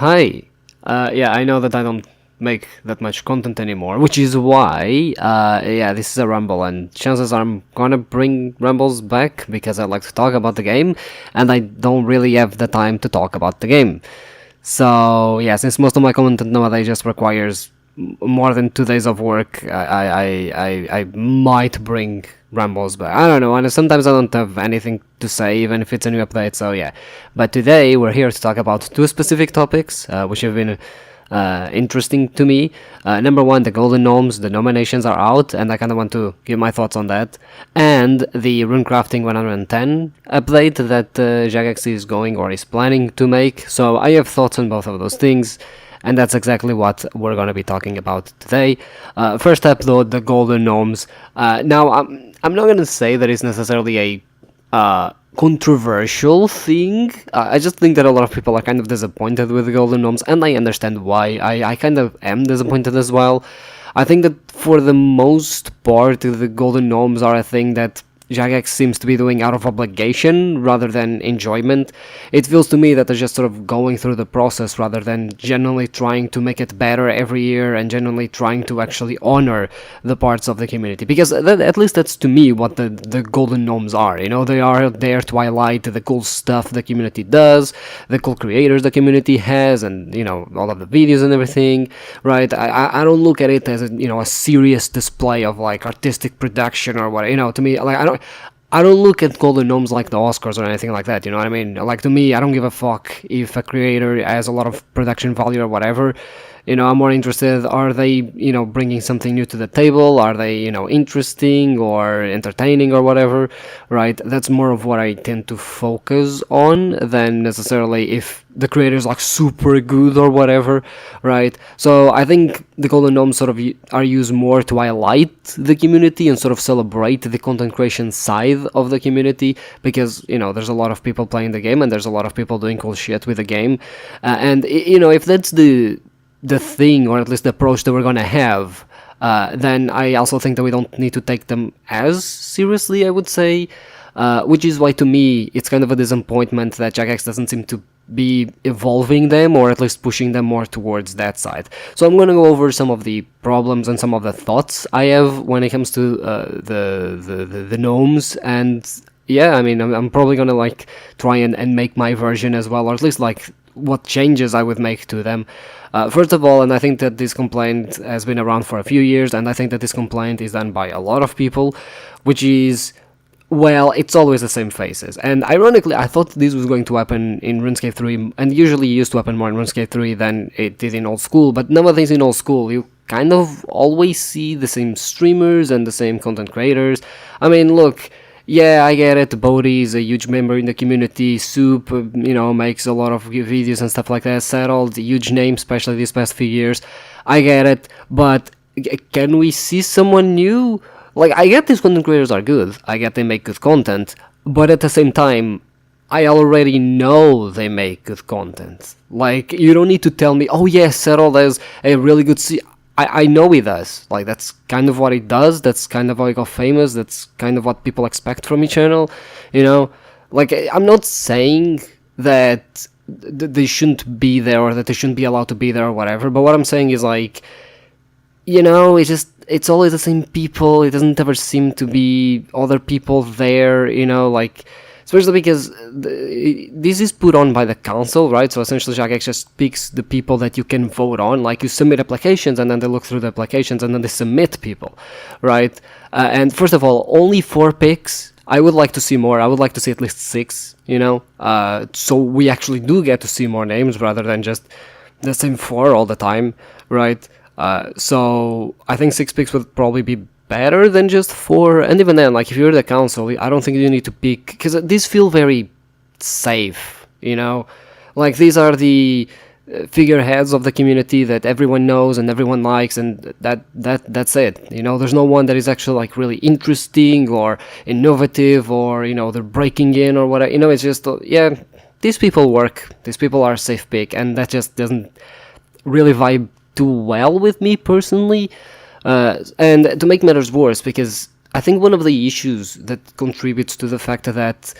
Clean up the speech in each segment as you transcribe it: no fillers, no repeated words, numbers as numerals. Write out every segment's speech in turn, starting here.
Hi. Yeah, I know that I don't make that much content anymore, which is why, yeah, this is a Rumble, and chances are I'm gonna bring Rumbles back because I like to talk about the game, and I don't really have the time to talk about the game. So, yeah, since most of my content nowadays just requires more than 2 days of work, I might bring Rambles back. I don't know, and sometimes I don't have anything to say, even if it's a new update, so yeah. But today we're here to talk about two specific topics, which have been interesting to me. Number one, the Golden Gnomes, the nominations are out, and I kind of want to give my thoughts on that. And the Runecrafting 110 update that jagex is going or is planning to make. So I have thoughts on both of those things, and that's exactly what we're going to be talking about today. First up, though, the Golden Gnomes. Now, I'm not going to say that it's necessarily a controversial thing. I just think that a lot of people are kind of disappointed with the Golden Gnomes, and I understand why. I kind of am disappointed as well. I think that for the most part, the Golden Gnomes are a thing that jagex seems to be doing out of obligation rather than enjoyment. It feels to me that they're just sort of going through the process rather than genuinely trying to make it better every year and genuinely trying to actually honor the parts of the community. Because at least that's to me what the Golden Gnomes are. You know, they are there to highlight the cool stuff the community does, the cool creators the community has, and, you know, all of the videos and everything, right? I don't look at it as a serious display of like artistic production or what. To me, like, I don't look at Golden Gnomes like the Oscars or anything like that, you know what I mean? Like, to me, I don't give a fuck if a creator has a lot of production value or whatever. I'm more interested, are they, bringing something new to the table? Are they, interesting or entertaining or whatever, right? That's more of what I tend to focus on than necessarily if the creator is like super good or whatever, right? So I think the Golden Gnomes sort of are used more to highlight the community and sort of celebrate the content creation side of the community because, there's a lot of people playing the game and there's a lot of people doing cool shit with the game. And if that's the thing, or at least the approach that we're gonna have, then I also think that we don't need to take them as seriously, I would say, which is why to me it's kind of a disappointment that jagex doesn't seem to be evolving them, or at least pushing them more towards that side. So I'm gonna go over some of the problems and some of the thoughts I have when it comes to the gnomes, and yeah, I mean, I'm probably gonna like try and make my version as well, or at least like what changes I would make to them. First of all, and I think that this complaint has been around for a few years, and I think that this complaint is done by a lot of people, which is, well, it's always the same faces. And ironically, I thought this was going to happen in RuneScape 3, and usually it used to happen more in RuneScape 3 than it did in old school, but nowadays in old school, you kind of always see the same streamers and the same content creators. I mean, look, yeah, I get it, Bodhi is a huge member in the community, Soup, makes a lot of videos and stuff like that, Settled, huge name, especially these past few years, I get it, but can we see someone new? Like, I get these content creators are good, I get they make good content, but at the same time, I already know they make good content. Like, you don't need to tell me, oh yeah, Settled has a really good I know he does. Like, that's kind of what he does. That's kind of how he got famous. That's kind of what people expect from his channel. Like, I'm not saying that they shouldn't be there or that they shouldn't be allowed to be there or whatever. But what I'm saying is, like, it's always the same people. It doesn't ever seem to be other people there, like, especially because this is put on by the council, right? So essentially jagex just picks the people that you can vote on. Like, you submit applications and then they look through the applications and then they submit people, right? And first of all, only 4 picks. I would like to see more. I would like to see at least 6, so we actually do get to see more names rather than just the same 4 all the time, right? So I think 6 picks would probably be better than just 4, and even then, like, if you're the council, I don't think you need to pick, because these feel very safe, like, these are the figureheads of the community that everyone knows and everyone likes, and that's it. There's no one that is actually like really interesting or innovative, or they're breaking in or whatever. It's just, yeah, these people work, these people are a safe pick, and that just doesn't really vibe too well with me personally. And to make matters worse, because I think one of the issues that contributes to the fact that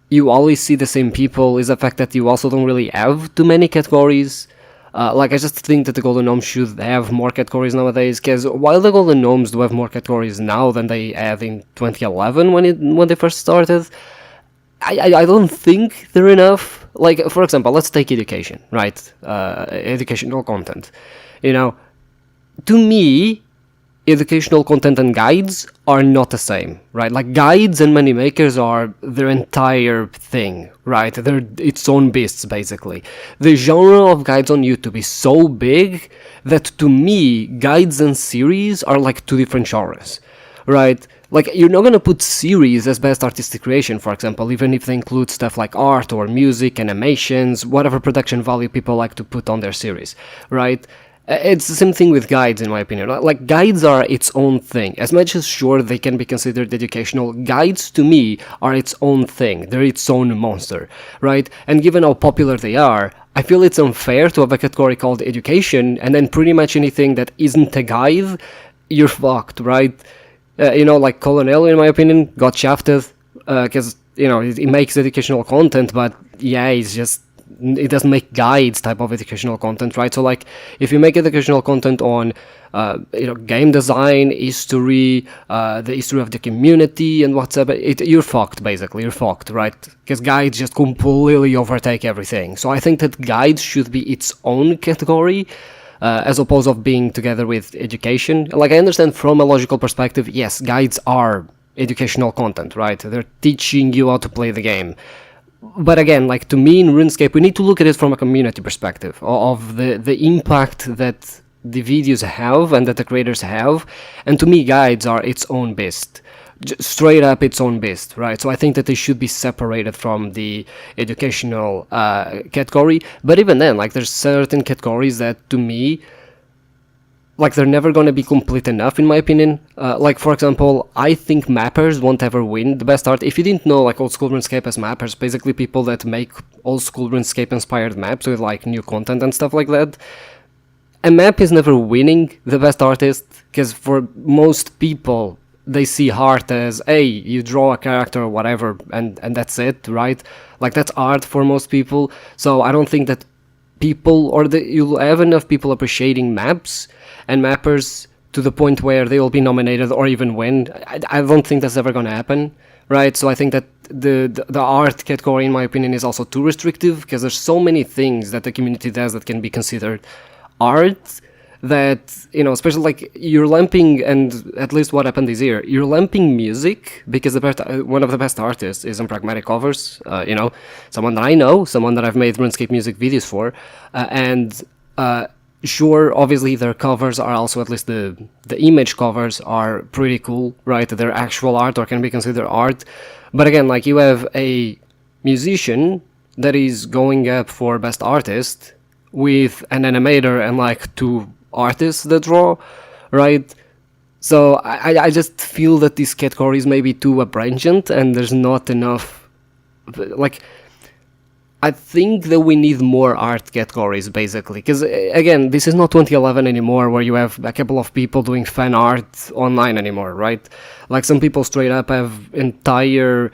you always see the same people is the fact that you also don't really have too many categories. Like, I just think that the Golden Gnomes should have more categories nowadays, because while the Golden Gnomes do have more categories now than they had in 2011 when they first started, I don't think they're enough. Like, for example, let's take education, right? Educational content. You know, to me, educational content and guides are not the same, right? Like, guides and money makers are their entire thing, right? They're its own beasts, basically. The genre of guides on YouTube is so big that, to me, guides and series are like two different genres, right? Like, you're not gonna put series as best artistic creation, for example, even if they include stuff like art or music, animations, whatever production value people like to put on their series, right? It's the same thing with guides, in my opinion. Like, guides are its own thing. As much as, sure, they can be considered educational, guides, to me, are its own thing. They're its own monster, right? And given how popular they are, I feel it's unfair to have a category called education, and then pretty much anything that isn't a guide, you're fucked, right? Like Colonel, in my opinion, got shafted, because, he makes educational content, but, yeah, it doesn't make guides type of educational content, right? So, like, if you make educational content on, game design, history, the history of the community and whatsoever, you're fucked, basically. You're fucked, right? Because guides just completely overtake everything. So I think that guides should be its own category, as opposed of being together with education. Like, I understand from a logical perspective, yes, guides are educational content, right? They're teaching you how to play the game. But again, like, to me in RuneScape, we need to look at it from a community perspective of the impact that the videos have and that the creators have. And to me, guides are its own beast. Straight up its own beast, right? So I think that they should be separated from the educational category. But even then, like, there's certain categories that, to me, like, they're never going to be complete enough, in my opinion. Like, for example, I think mappers won't ever win the best art. If you didn't know, like, old school RuneScape as mappers, basically people that make old school RuneScape inspired maps with, like, new content and stuff like that. A map is never winning the best artist, because for most people, they see art as, hey, you draw a character or whatever, and that's it, right? Like, that's art for most people. So I don't think that people, or you'll have enough people appreciating maps and mappers to the point where they will be nominated or even win. I don't think that's ever going to happen, right? So I think that the art category, in my opinion, is also too restrictive, because there's so many things that the community does that can be considered art, that, especially, like, you're lumping, and at least what happened this year, you're lumping music, because one of the best artists is on Pragmatic Covers, someone that I know, someone that I've made RuneScape music videos for, sure, obviously their covers are also, at least the image covers are pretty cool, right? They're actual art, or can be considered art. But again, like, you have a musician that is going up for best artist with an animator and, like, two artists that draw, right? So I just feel that these categories may be too abrangent, and there's not enough, like, I think that we need more art categories, basically, because, again, this is not 2011 anymore, where you have a couple of people doing fan art online anymore, right? Like, some people straight up have entire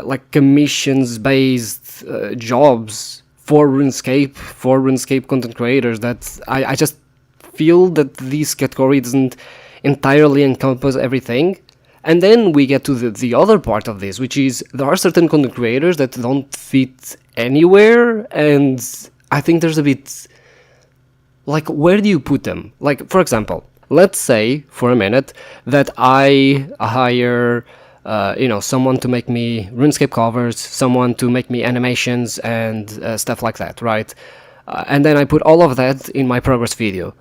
like, commissions-based jobs for RuneScape content creators, that I just feel that this category doesn't entirely encompass everything. And then we get to the other part of this, which is there are certain content creators that don't fit anywhere, and I think there's a bit, like, where do you put them? Like, for example, let's say for a minute that I hire someone to make me RuneScape covers, someone to make me animations and stuff like that, right? And then I put all of that in my progress video.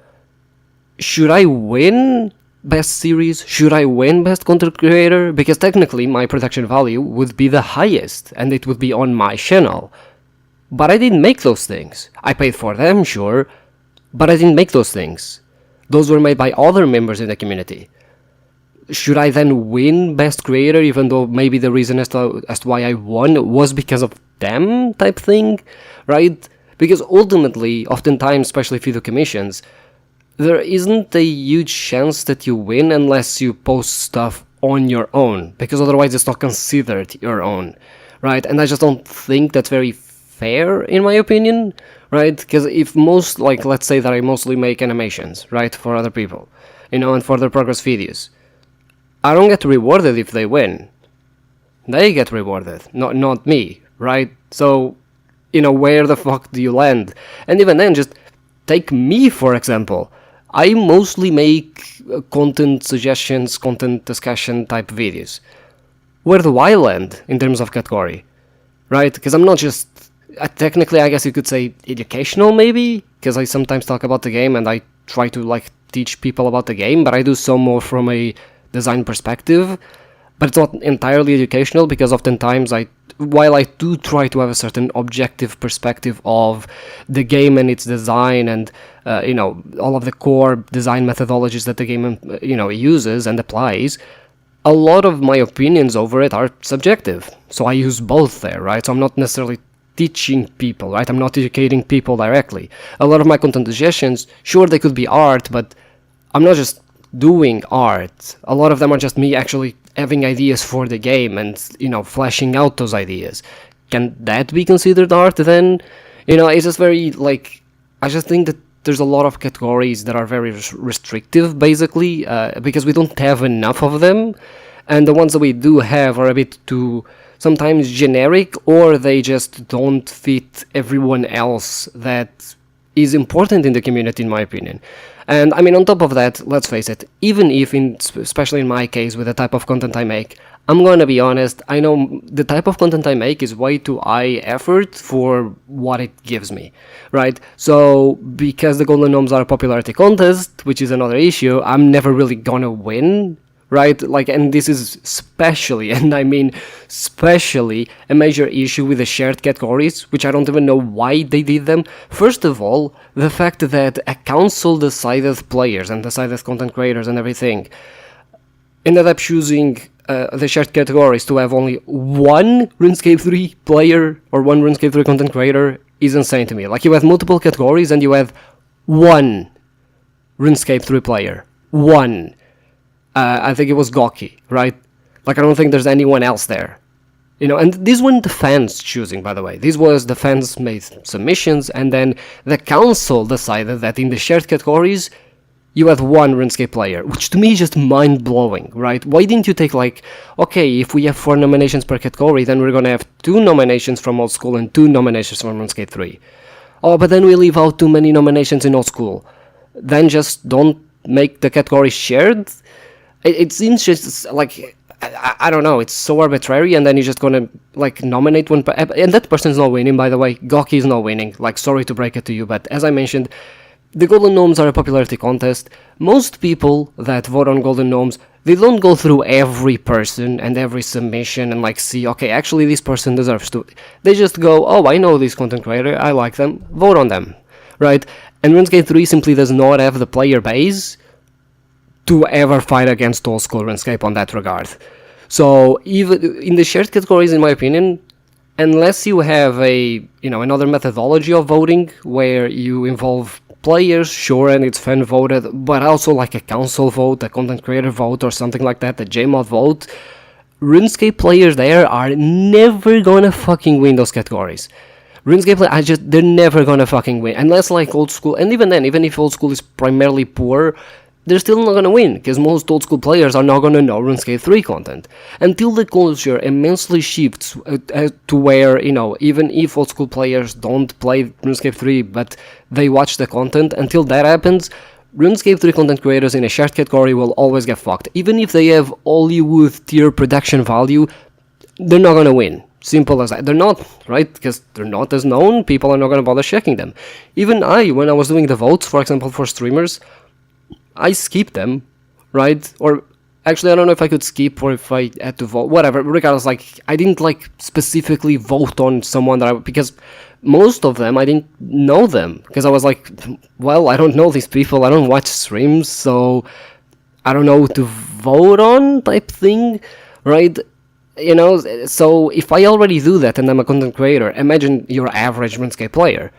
Should I win best series? Should I win best content creator? Because technically my production value would be the highest, and it would be on my channel. But I didn't make those things. I paid for them, sure, but I didn't make those things. Those were made by other members in the community. Should I then win best creator, even though maybe the reason as to why I won was because of them, type thing, right? Because ultimately, oftentimes, especially if you do commissions, there isn't a huge chance that you win unless you post stuff on your own, because otherwise it's not considered your own, right? And I just don't think that's very fair, in my opinion, right? Because if most, like, let's say that I mostly make animations, right, for other people, and for their progress videos, I don't get rewarded if they win. They get rewarded, not me, right? So, where the fuck do you land? And even then, just take me, for example. I mostly make content suggestions, content discussion type videos. Where do I land in terms of category? Right? Because I'm not just... technically, I guess you could say educational, maybe? Because I sometimes talk about the game and I try to, like, teach people about the game, but I do so more from a design perspective. But it's not entirely educational, because oftentimes while I do try to have a certain objective perspective of the game and its design and, all of the core design methodologies that the game, uses and applies, a lot of my opinions over it are subjective. So I use both there, right? So I'm not necessarily teaching people, right? I'm not educating people directly. A lot of my content suggestions, sure, they could be art, but I'm not just doing art. A lot of them are just me actually having ideas for the game and, fleshing out those ideas. Can that be considered art then? It's just very, like, I just think that there's a lot of categories that are very restrictive, basically, because we don't have enough of them, and the ones that we do have are a bit too sometimes generic, or they just don't fit everyone else that is important in the community, in my opinion. And I mean, on top of that, let's face it, even if, especially in my case, with the type of content I make, I'm gonna be honest, I know the type of content I make is way too high effort for what it gives me, right? So, because the Golden Gnomes are a popularity contest, which is another issue, I'm never really gonna win, right? Like, and this is especially, and I mean especially, a major issue with the shared categories, which I don't even know why they did them. First of all, the fact that a council decided players and decided content creators and everything ended up choosing the shared categories to have only one RuneScape 3 player or one RuneScape 3 content creator is insane to me. Like, you have multiple categories and you have one RuneScape 3 player. One. I think it was Goki, right? Like, I don't think there's anyone else there. And these weren't the fans choosing, by the way. These was the fans made submissions, and then the council decided that in the shared categories, you had one RuneScape player, which to me is just mind-blowing, right? Why didn't you take, like, okay, if we have 4 nominations per category, then we're gonna have 2 nominations from Old School and 2 nominations from RuneScape 3. Oh, but then we leave out too many nominations in Old School. Then just don't make the categories shared? It seems just like, I don't know, it's so arbitrary, and then you're just gonna, like, nominate one, and that person's not winning, by the way. Goki is not winning. Like, sorry to break it to you, but as I mentioned, the Golden Gnomes are a popularity contest. Most people that vote on Golden Gnomes, they don't go through every person and every submission and, like, see, okay, actually this person deserves to. They just go, oh, I know this content creator, I like them, vote on them, right? And RuneScape 3 simply does not have the player base to ever fight against Old School RuneScape on that regard. So, even in the shared categories, in my opinion, unless you have another methodology of voting where you involve players, sure, and it's fan voted, but also like a council vote, a content creator vote, or something like that, a JMod vote, RuneScape players there are never gonna fucking win those categories. RuneScape, they're never gonna fucking win, unless, like, Old School, and even then, even if Old School is primarily poor, they're still not gonna win, because most Old School players are not gonna know RuneScape 3 content. Until the culture immensely shifts to where, even if Old School players don't play RuneScape 3, but they watch the content, until that happens, RuneScape 3 content creators in a shared category will always get fucked. Even if they have Hollywood tier production value, they're not gonna win. Simple as that. They're not, right? Because they're not as known, people are not gonna bother checking them. Even when I was doing the votes, for example, for streamers, I skipped them, right? Or actually, I don't know if I could skip or if I had to vote, whatever. Regardless, like, I didn't, like, specifically vote on someone because most of them I didn't know them, because I was like, well, I don't know these people, I don't watch streams, so I don't know who to vote on, type thing, right? So if I already do that and I'm a content creator, imagine your average RuneScape player.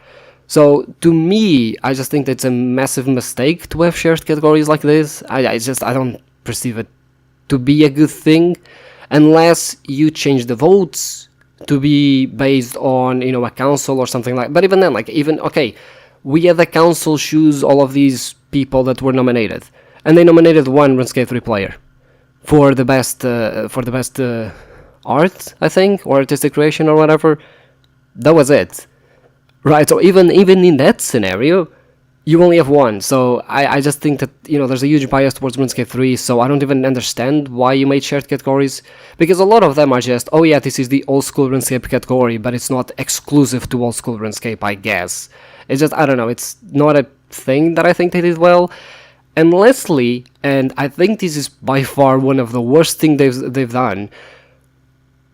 So, to me, I just think it's a massive mistake to have shared categories like this. I don't perceive it to be a good thing, unless you change the votes to be based on, you know, a council or something like. But even then, like, even okay, we had the council choose all of these people that were nominated, and they nominated one RuneScape 3 player for the best art, I think, or artistic creation or whatever. That was it, right? So even in that scenario, you only have one. So I just think that, you know, there's a huge bias towards RuneScape 3, so I don't even understand why you made shared categories, because a lot of them are just, oh yeah, this is the old school RuneScape category, but it's not exclusive to old school RuneScape, I guess. It's just, I don't know, it's not a thing that I think they did well. And lastly, and I think this is by far one of the worst things they've done,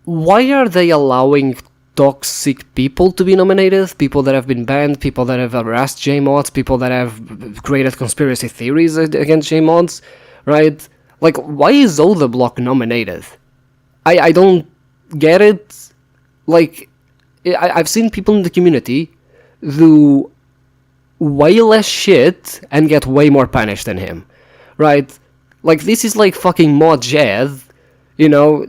why are they allowing toxic people to be nominated? People that have been banned, people that have harassed JMods, people that have created conspiracy theories against JMods, right? Like, why is all the block nominated? I don't get it. Like, I've seen people in the community do way less shit and get way more punished than him, right? Like, this is like fucking Mod Jed, you know,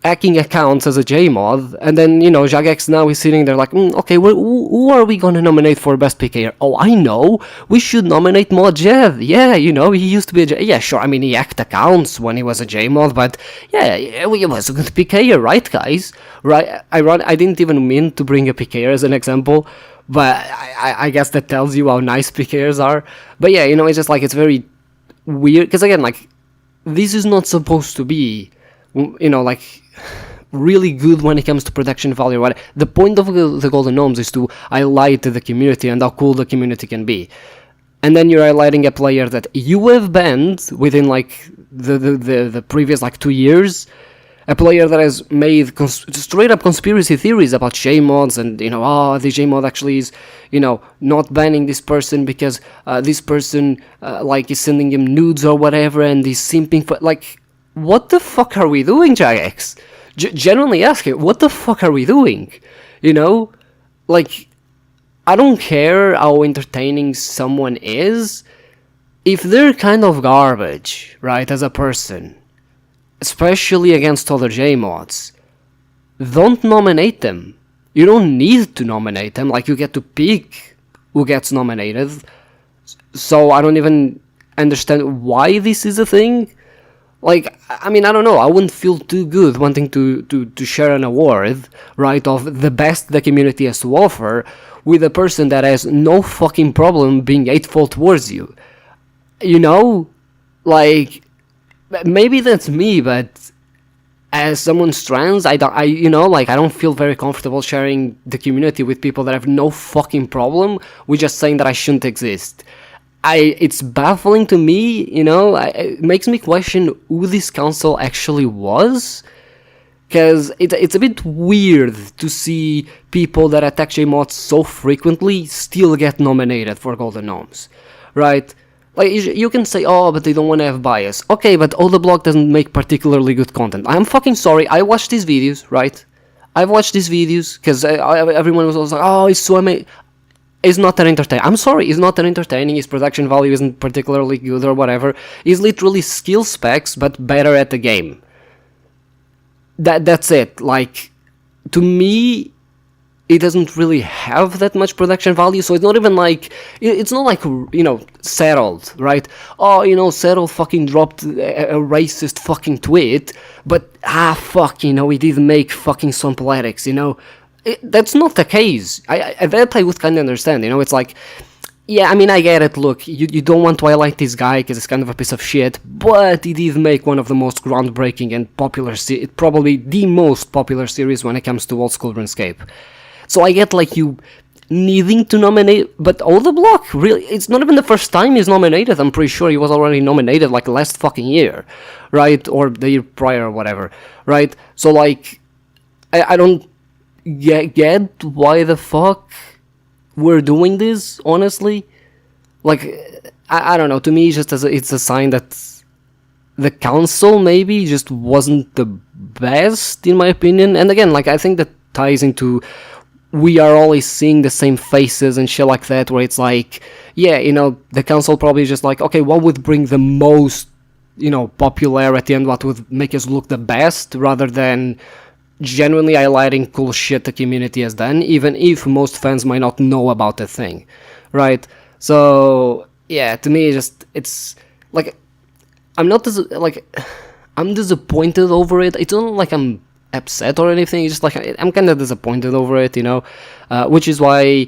hacking accounts as a JMod, and then, you know, jagex now is sitting there like, okay, who are we gonna nominate for best PKer? Oh, I know, we should nominate Mod Jed. Yeah, you know, he used to be a yeah, sure, I mean, he hacked accounts when he was a JMod, but yeah, he was a good PKer, right, guys? Right? I didn't even mean to bring a PKer as an example, but I guess that tells you how nice PKers are. But yeah, you know, it's just like, it's very weird, because again, like, this is not supposed to be, you know, like, really good when it comes to production value, right? The point of the Golden Gnomes is to highlight the community and how cool the community can be. And then you're highlighting a player that you have banned within, like, the previous, like, 2 years. A player that has made straight up conspiracy theories about JMods, and, you know, oh, the JMod actually is, you know, not banning this person because this person, like, is sending him nudes or whatever, and he's simping for, like, what the fuck are we doing, jagex? Genuinely asking, what the fuck are we doing? You know? Like, I don't care how entertaining someone is, if they're kind of garbage, right, as a person, especially against other JMods, don't nominate them. You don't need to nominate them, like, you get to pick who gets nominated. So I don't even understand why this is a thing. Like, I mean, I don't know, I wouldn't feel too good wanting to share an award, right, of the best the community has to offer with a person that has no fucking problem being hateful towards you. You know? Like, maybe that's me, but as someone's trans, you know, like, I don't feel very comfortable sharing the community with people that have no fucking problem with just saying that I shouldn't exist. It's baffling to me, you know, it makes me question who this council actually was, because it's a bit weird to see people that attack JMods so frequently still get nominated for Golden Gnomes, right? Like, you can say, oh, but they don't want to have bias. Okay, but all the blog doesn't make particularly good content. I'm fucking sorry, I watched these videos, right? I've watched these videos, because everyone was always like, oh, it's so amazing. It's not that entertaining. I'm sorry, it's not that entertaining, his production value isn't particularly good or whatever. He's literally skill specs, but better at the game. That's it. Like, to me, it doesn't really have that much production value, so it's not even like, it's not like, you know, Settled, right? Oh, you know, Settled fucking dropped a racist fucking tweet, but, fuck, you know, he did make fucking some politics, you know? That's not the case. That I would kind of understand, you know, it's like, yeah, I mean, I get it, look, you don't want to highlight this guy because it's kind of a piece of shit, but he did make one of the most groundbreaking and popular, probably the most popular series when it comes to old school RuneScape. So I get, like, you needing to nominate, but all the block, really, it's not even the first time he's nominated. I'm pretty sure he was already nominated, like, last fucking year, right, or the year prior or whatever, right? So, like, I don't get why the fuck we're doing this, honestly. Like, I don't know, to me it's a sign that the council maybe just wasn't the best, in my opinion. And again, like, I think that ties into, we are always seeing the same faces and shit like that, where it's like, yeah, you know, the council probably just like, okay, what would bring the most, you know, popularity and what would make us look the best, rather than genuinely highlighting cool shit the community has done, even if most fans might not know about the thing, right? So yeah, to me, it's like I'm not like I'm disappointed over it. It's not like I'm upset or anything. It's just like I'm kind of disappointed over it, which is why,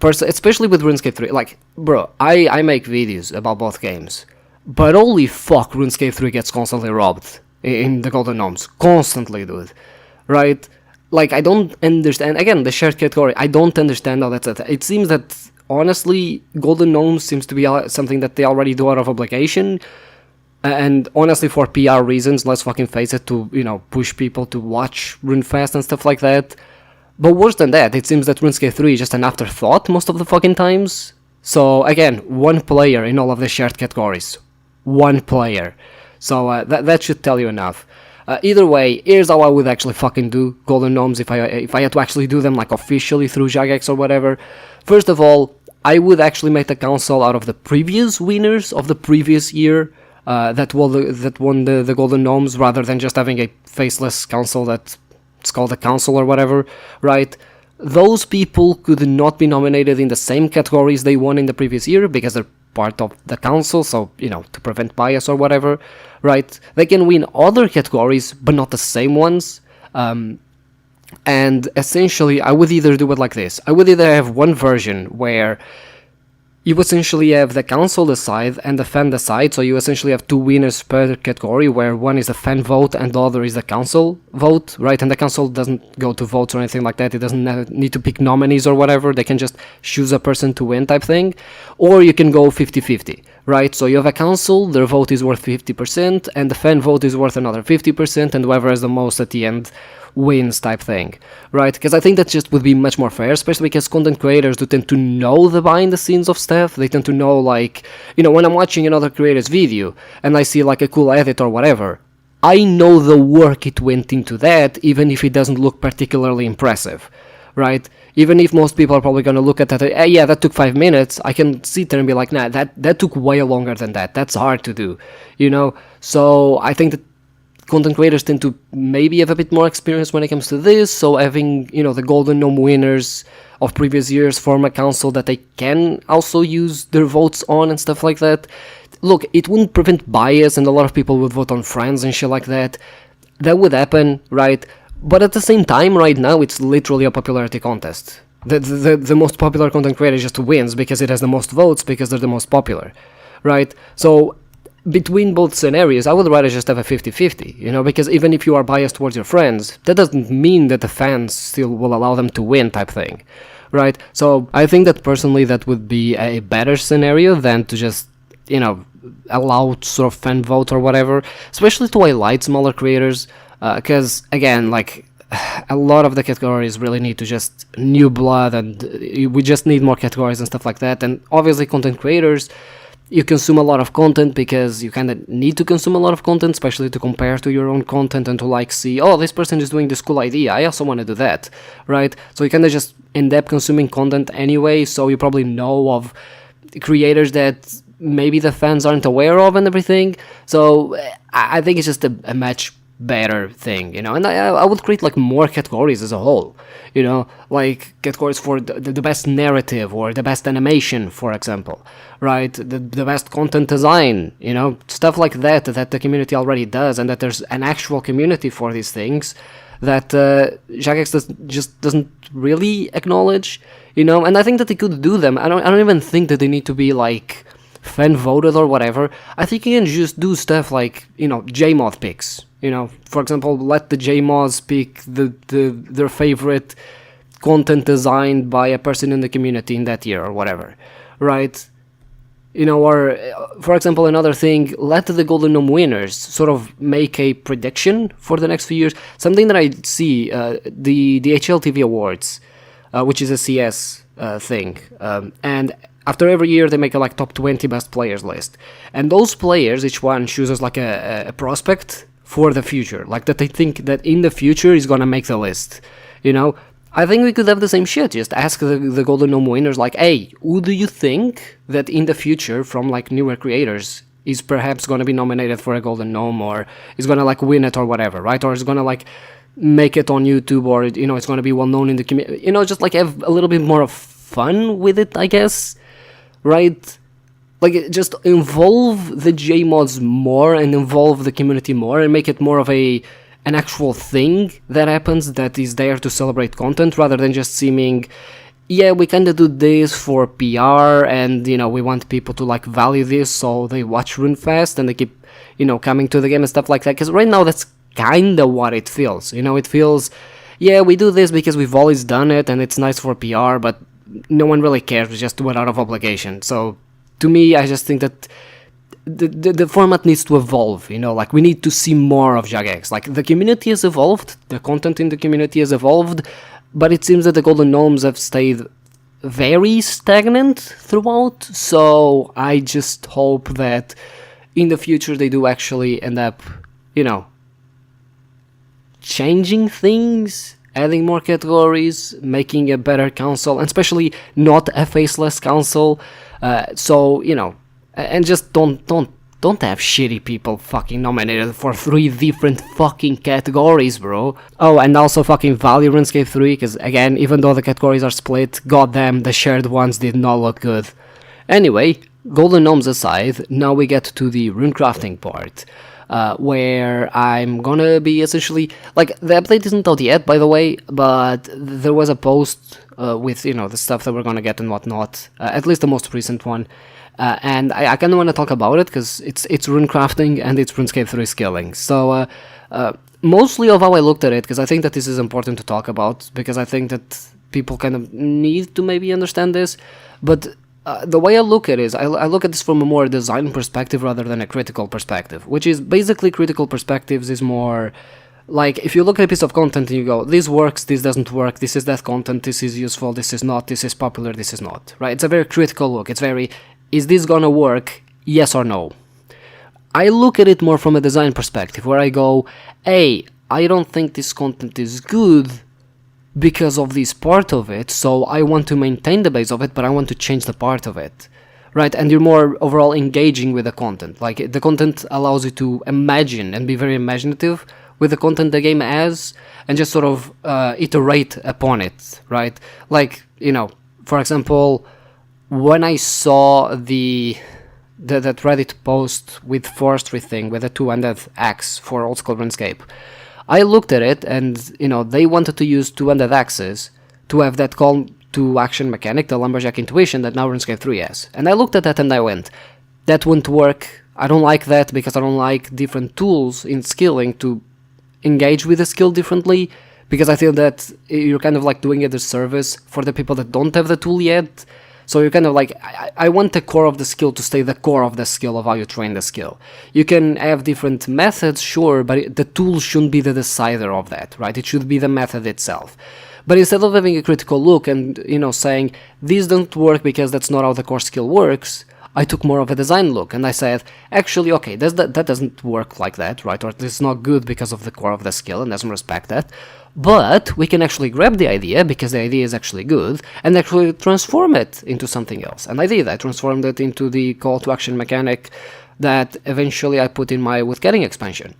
especially with RuneScape 3, like, bro, I make videos about both games, but holy fuck, RuneScape 3 gets constantly robbed in the Golden Gnomes, constantly, dude, right? Like, I don't understand, again, the shared category, I don't understand how that's it seems that, honestly, Golden Gnomes seems to be something that they already do out of obligation, and honestly, for PR reasons, let's fucking face it, to, push people to watch RuneFest and stuff like that. But worse than that, it seems that RuneScape 3 is just an afterthought most of the fucking times. So again, one player in all of the shared categories. One player. So that should tell you enough. Either way, here's how I would actually fucking do Golden Gnomes if I had to actually do them like officially through jagex or whatever. First of all, I would actually make the council out of the previous winners of the previous year. That won the Golden Gnomes, rather than just having a faceless council that it's called a council or whatever, right? Those people could not be nominated in the same categories they won in the previous year because they're part of the council, so, to prevent bias or whatever, right? They can win other categories, but not the same ones. And essentially, I would either do it like this. I would either have one version where you essentially have the council decide and the fan decide, so you essentially have two winners per category, where one is the fan vote and the other is the council vote, right? And the council doesn't go to votes or anything like that, it doesn't need to pick nominees or whatever, they can just choose a person to win type thing. Or you can go 50-50, right? So you have a council, their vote is worth 50%, and the fan vote is worth another 50%, and whoever has the most at the end wins type thing, right? Because I think that just would be much more fair, especially because content creators do tend to know the behind the scenes of stuff. They tend to know, like, when I'm watching another creator's video and I see like a cool edit or whatever, I know the work it went into that, even if it doesn't look particularly impressive, right? Even if most people are probably going to look at that, yeah, that took 5 minutes, I can sit there and be like, nah, that took way longer than that. That's hard to do, So I think that content creators tend to maybe have a bit more experience when it comes to this, so having, the Golden Gnome winners of previous years form a council that they can also use their votes on and stuff like that. Look, it wouldn't prevent bias, and a lot of people would vote on friends and shit like that. That would happen, right? But at the same time, right now, it's literally a popularity contest. The most popular content creator just wins because it has the most votes, because they're the most popular, right? So between both scenarios, I would rather just have a 50-50, because even if you are biased towards your friends, that doesn't mean that the fans still will allow them to win type thing, right? So I think that personally that would be a better scenario than to just, allow sort of fan vote or whatever, especially to highlight smaller creators, because again, like, a lot of the categories really need to just new blood, and we just need more categories and stuff like that. And obviously content creators, you consume a lot of content because you kind of need to consume a lot of content, especially to compare to your own content and to like see, oh, this person is doing this cool idea, I also want to do that, right? So you kind of just end up consuming content anyway, so you probably know of creators that maybe the fans aren't aware of and everything. So I think it's just a much better thing, and I would create like more categories as a whole, like categories for the best narrative or the best animation, for example, right? The best content design, stuff like that the community already does, and that there's an actual community for these things that jagex just doesn't really acknowledge, and I think that they could do them. I don't even think that they need to be like fan voted or whatever. I think you can just do stuff like, JMod picks. For example, let the JMods pick their favorite content designed by a person in the community in that year or whatever, right? Or for example, another thing, let the Golden Gnome winners sort of make a prediction for the next few years. Something that I see, the HLTV Awards, which is a CS thing, and after every year they make a like top 20 best players list, and those players, each one chooses like a prospect for the future, like that they think that in the future is gonna make the list, I think we could have the same shit, just ask the Golden Gnome winners like, hey, who do you think that in the future from like newer creators is perhaps gonna be nominated for a Golden Gnome, or is gonna like win it or whatever, right? Or is gonna like make it on YouTube, or it's going to be well known in the community. Just like have a little bit more of fun with it, I guess, right? Like, just involve the GA mods more and involve the community more and make it more of an actual thing that happens that is there to celebrate content, rather than just seeming, yeah, we kind of do this for PR and, we want people to, like, value this, so they watch RuneFest and they keep, coming to the game and stuff like that. Because right now that's kind of what it feels. It feels, yeah, we do this because we've always done it and it's nice for PR, but no one really cares. We just do it out of obligation. So, to me, I just think that the format needs to evolve, like, we need to see more of jagex. Like, the community has evolved, the content in the community has evolved, but it seems that the Golden Gnomes have stayed very stagnant throughout, so I just hope that in the future they do actually end up, changing things, adding more categories, making a better council, and especially not a faceless council. So, and just don't have shitty people fucking nominated for 3 different fucking categories, bro. Oh, and also fucking value RuneScape 3, because again, even though the categories are split, goddamn, the shared ones did not look good. Anyway, Golden Gnomes aside, now we get to the Runecrafting part. Where I'm gonna be essentially, like, the update isn't out yet, by the way, but there was a post with, the stuff that we're gonna get and whatnot, at least the most recent one, and I kind of want to talk about it, because it's Runecrafting and it's RuneScape 3 scaling, so mostly of how I looked at it, because I think that this is important to talk about, because I think that people kind of need to maybe understand this, but the way I look at it is, I look at this from a more design perspective rather than a critical perspective, which is basically critical perspectives is more like, if you look at a piece of content and you go, this works, this doesn't work, this is that content, this is useful, this is not, this is popular, this is not, right? It's a very critical look. It's very, is this gonna work, yes or no? I look at it more from a design perspective, where I go, hey, I don't think this content is good because of this part of it, so I want to maintain the base of it, but I want to change the part of it, right? And you're more overall engaging with the content. Like, the content allows you to imagine and be very imaginative with the content the game has, and just sort of iterate upon it, right? Like, for example, when I saw that Reddit post with forestry thing, with a 2-handed axe for old school RuneScape, I looked at it, and, they wanted to use 2-handed axes to have that call to action mechanic, the lumberjack intuition, that now RuneScape 3 has. And I looked at that and I went, that wouldn't work. I don't like that, because I don't like different tools in skilling to engage with the skill differently, because I feel that you're kind of like doing a disservice for the people that don't have the tool yet. So you're kind of like, I want the core of the skill to stay the core of the skill of how you train the skill. You can have different methods, sure, but the tool shouldn't be the decider of that, right? It should be the method itself. But instead of having a critical look and, saying, these don't work because that's not how the core skill works, I took more of a design look, and I said, actually, okay, that doesn't work like that, right? Or it's not good because of the core of the skill, and doesn't respect that. But we can actually grab the idea, because the idea is actually good, and actually transform it into something else. And I did. I transformed it into the call to action mechanic that eventually I put in my Woodcutting expansion.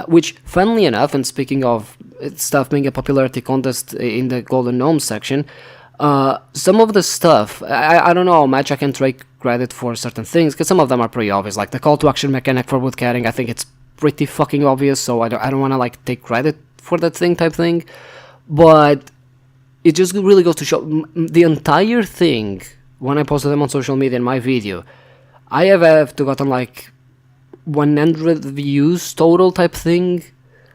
Which, funnily enough, and speaking of stuff being a popularity contest in the Golden Gnomes section, some of the stuff, I don't know how much I can take credit for certain things, because some of them are pretty obvious, like the call to action mechanic for woodcutting. I think it's pretty fucking obvious, so I don't want to like take credit for that type thing, but it just really goes to show the entire thing. When I posted them on social media in my video, I have to gotten like 100 views total type thing.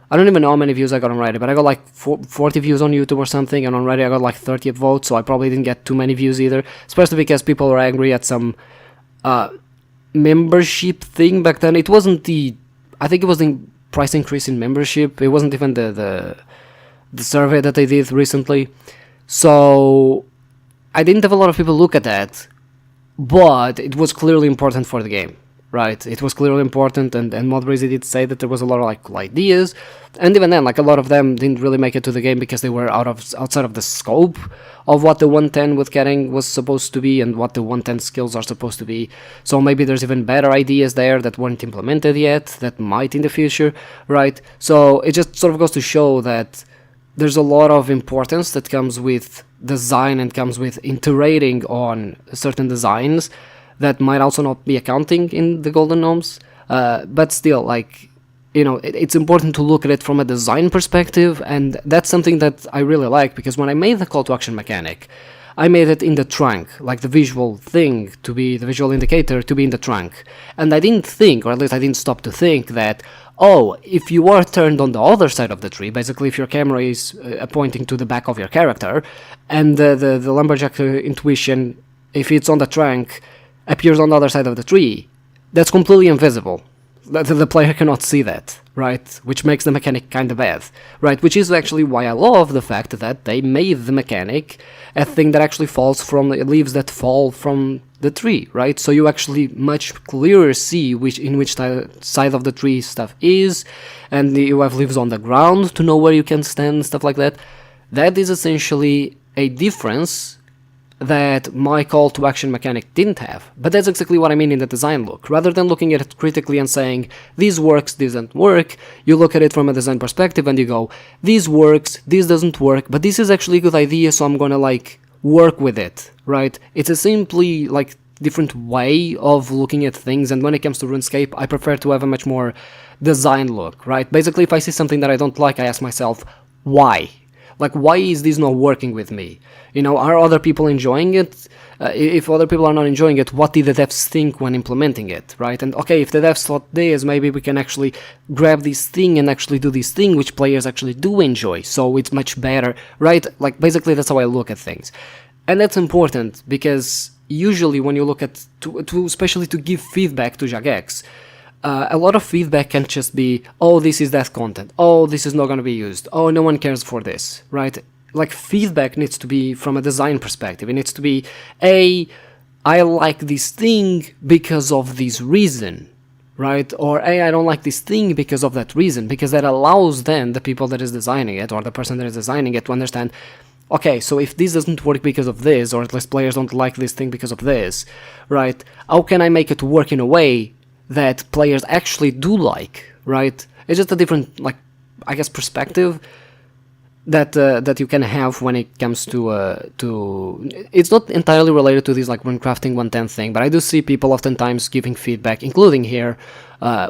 I don't even know how many views I got on Reddit, but I got like 40 views on YouTube or something, and on Reddit I got like 30 votes, so I probably didn't get too many views either, especially because people were angry at some membership thing back then. It wasn't I think it was the price increase in membership, it wasn't even the survey that they did recently, so I didn't have a lot of people look at that, but it was clearly important for the game. right? It was clearly important, and Modbreezy did say that there was a lot of like cool ideas, and even then, like a lot of them didn't really make it to the game because they were outside of the scope of what the 110 with Ketting was supposed to be and what the 110 skills are supposed to be. So maybe there's even better ideas there that weren't implemented yet, that might in the future, right? So it just sort of goes to show that there's a lot of importance that comes with design and comes with iterating on certain designs that might also not be accounting in the Golden Gnomes, but still, like, you know, it's important to look at it from a design perspective, and that's something that I really like, because when I made the call to action mechanic, I made it in the trunk, like the visual thing to be, the visual indicator to be in the trunk, and I didn't think, or at least I didn't stop to think that, oh, if you are turned on the other side of the tree, basically if your camera is pointing to the back of your character, and the lumberjack intuition, if it's on the trunk, appears on the other side of the tree, that's completely invisible. The player cannot see that, right? Which makes the mechanic kind of bad, right? Which is actually why I love the fact that they made the mechanic a thing that actually falls from leaves that fall from the tree, right? So you actually much clearer see in which side of the tree stuff is, and you have leaves on the ground to know where you can stand, stuff like that. That is essentially a difference that my call to action mechanic didn't have. But that's exactly what I mean in the design look. Rather than looking at it critically and saying, this works, this doesn't work, you look at it from a design perspective and you go, this works, this doesn't work, but this is actually a good idea, so I'm gonna like work with it, right? It's a simply like different way of looking at things, and when it comes to RuneScape, I prefer to have a much more design look, right? Basically, if I see something that I don't like, I ask myself, why? Like, why is this not working with me? You know, are other people enjoying it? If other people are not enjoying it, what did the devs think when implementing it, right? And okay, if the devs thought this, maybe we can actually grab this thing and actually do this thing which players actually do enjoy, so it's much better, right? Like, basically that's how I look at things. And that's important, because usually when you look at, especially to give feedback to jagex, a lot of feedback can just be, oh, this is that content, oh, this is not going to be used, oh, no one cares for this, right? Like, feedback needs to be from a design perspective. It needs to be, I like this thing because of this reason, right? Or, I don't like this thing because of that reason, because that allows then the people that is designing it, or the person that is designing it, to understand, okay, so if this doesn't work because of this, or at least players don't like this thing because of this, right? How can I make it work in a way that players actually do like, right? It's just a different, like, I guess, perspective that you can have when it comes to it's not entirely related to this like Runecrafting 110 thing, but I do see people oftentimes giving feedback, including here,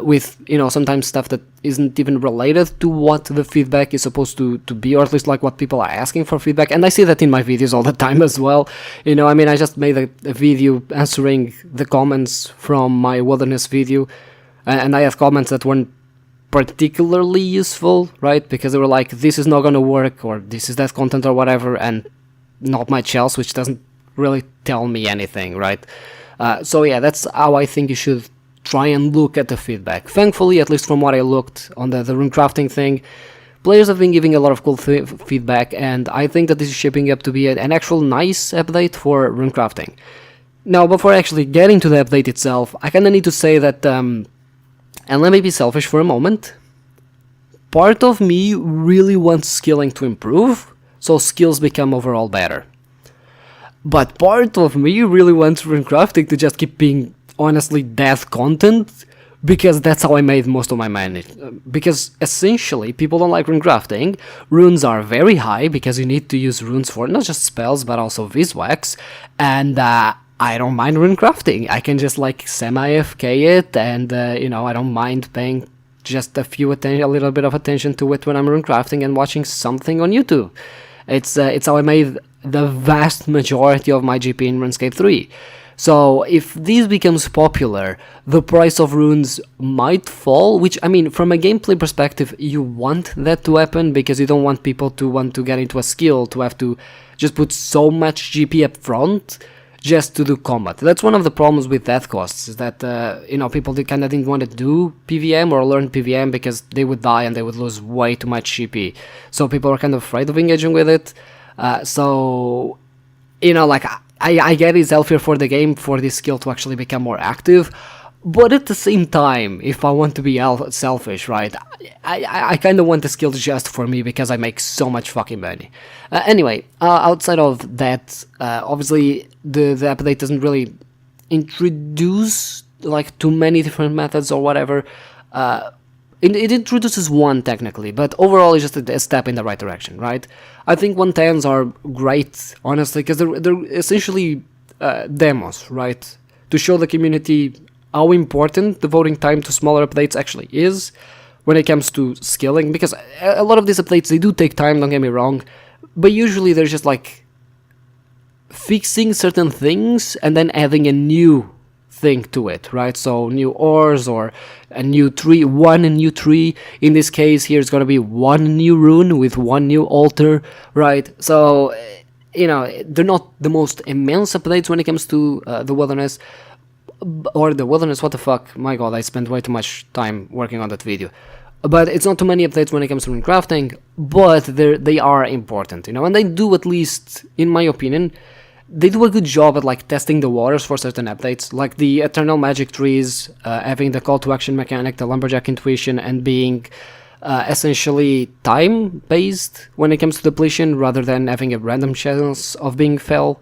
with, you know, sometimes stuff that isn't even related to what the feedback is supposed to be, or at least like what people are asking for feedback. And I see that in my videos all the time as well. You know, I mean, I just made a video answering the comments from my wilderness video, and I had comments that weren't particularly useful, right? Because they were like, this is not gonna work, or this is that content or whatever, and not much else, which doesn't really tell me anything, right? So yeah, that's how I think you should try and look at the feedback. Thankfully, at least from what I looked on the Runecrafting thing, players have been giving a lot of cool feedback, and I think that this is shaping up to be an actual nice update for Runecrafting. Now, before actually getting to the update itself, I kinda need to say that, and let me be selfish for a moment, part of me really wants skilling to improve, so skills become overall better. But part of me really wants Runecrafting to just keep being honestly death content, because that's how I made most of my money. Because essentially, people don't like Runecrafting, runes are very high, because you need to use runes for not just spells, but also Viswax, and I don't mind Runecrafting. I can just like semi-AFK it, and you know, I don't mind paying just a little bit of attention to it when I'm Runecrafting and watching something on YouTube. It's how I made the vast majority of my GP in RuneScape 3. So if this becomes popular, the price of runes might fall, which, I mean, from a gameplay perspective, you want that to happen, because you don't want people to want to get into a skill to have to just put so much GP up front just to do combat. That's one of the problems with death costs, is that, you know, people kind of didn't want to do PVM or learn PVM because they would die and they would lose way too much GP. So people are kind of afraid of engaging with it. So, you know, like, I get it's healthier for the game for this skill to actually become more active, But at the same time, if I want to be selfish, right, I kind of want the skill just for me because I make so much fucking money. Anyway, outside of that, obviously the update doesn't really introduce like too many different methods or whatever. It introduces one technically, but overall it's just a step in the right direction, right? I think 110s are great, honestly, because they're essentially demos, right? To show the community how important devoting time to smaller updates actually is when it comes to skilling, because a lot of these updates, they do take time, don't get me wrong, but usually they're just like fixing certain things and then adding a new thing to it, right? So new ores or a new tree, one new tree. In this case here, it's gonna be one new rune with one new altar, right? So, you know, they're not the most immense updates when it comes to the wilderness, what the fuck, my god, I spent way too much time working on that video. But it's not too many updates when it comes to Runecrafting, but they are important, you know, and they do, at least in my opinion, they do a good job at like testing the waters for certain updates, like the eternal magic trees, having the call to action mechanic, the lumberjack intuition, and being essentially time based when it comes to depletion rather than having a random chance of being fell.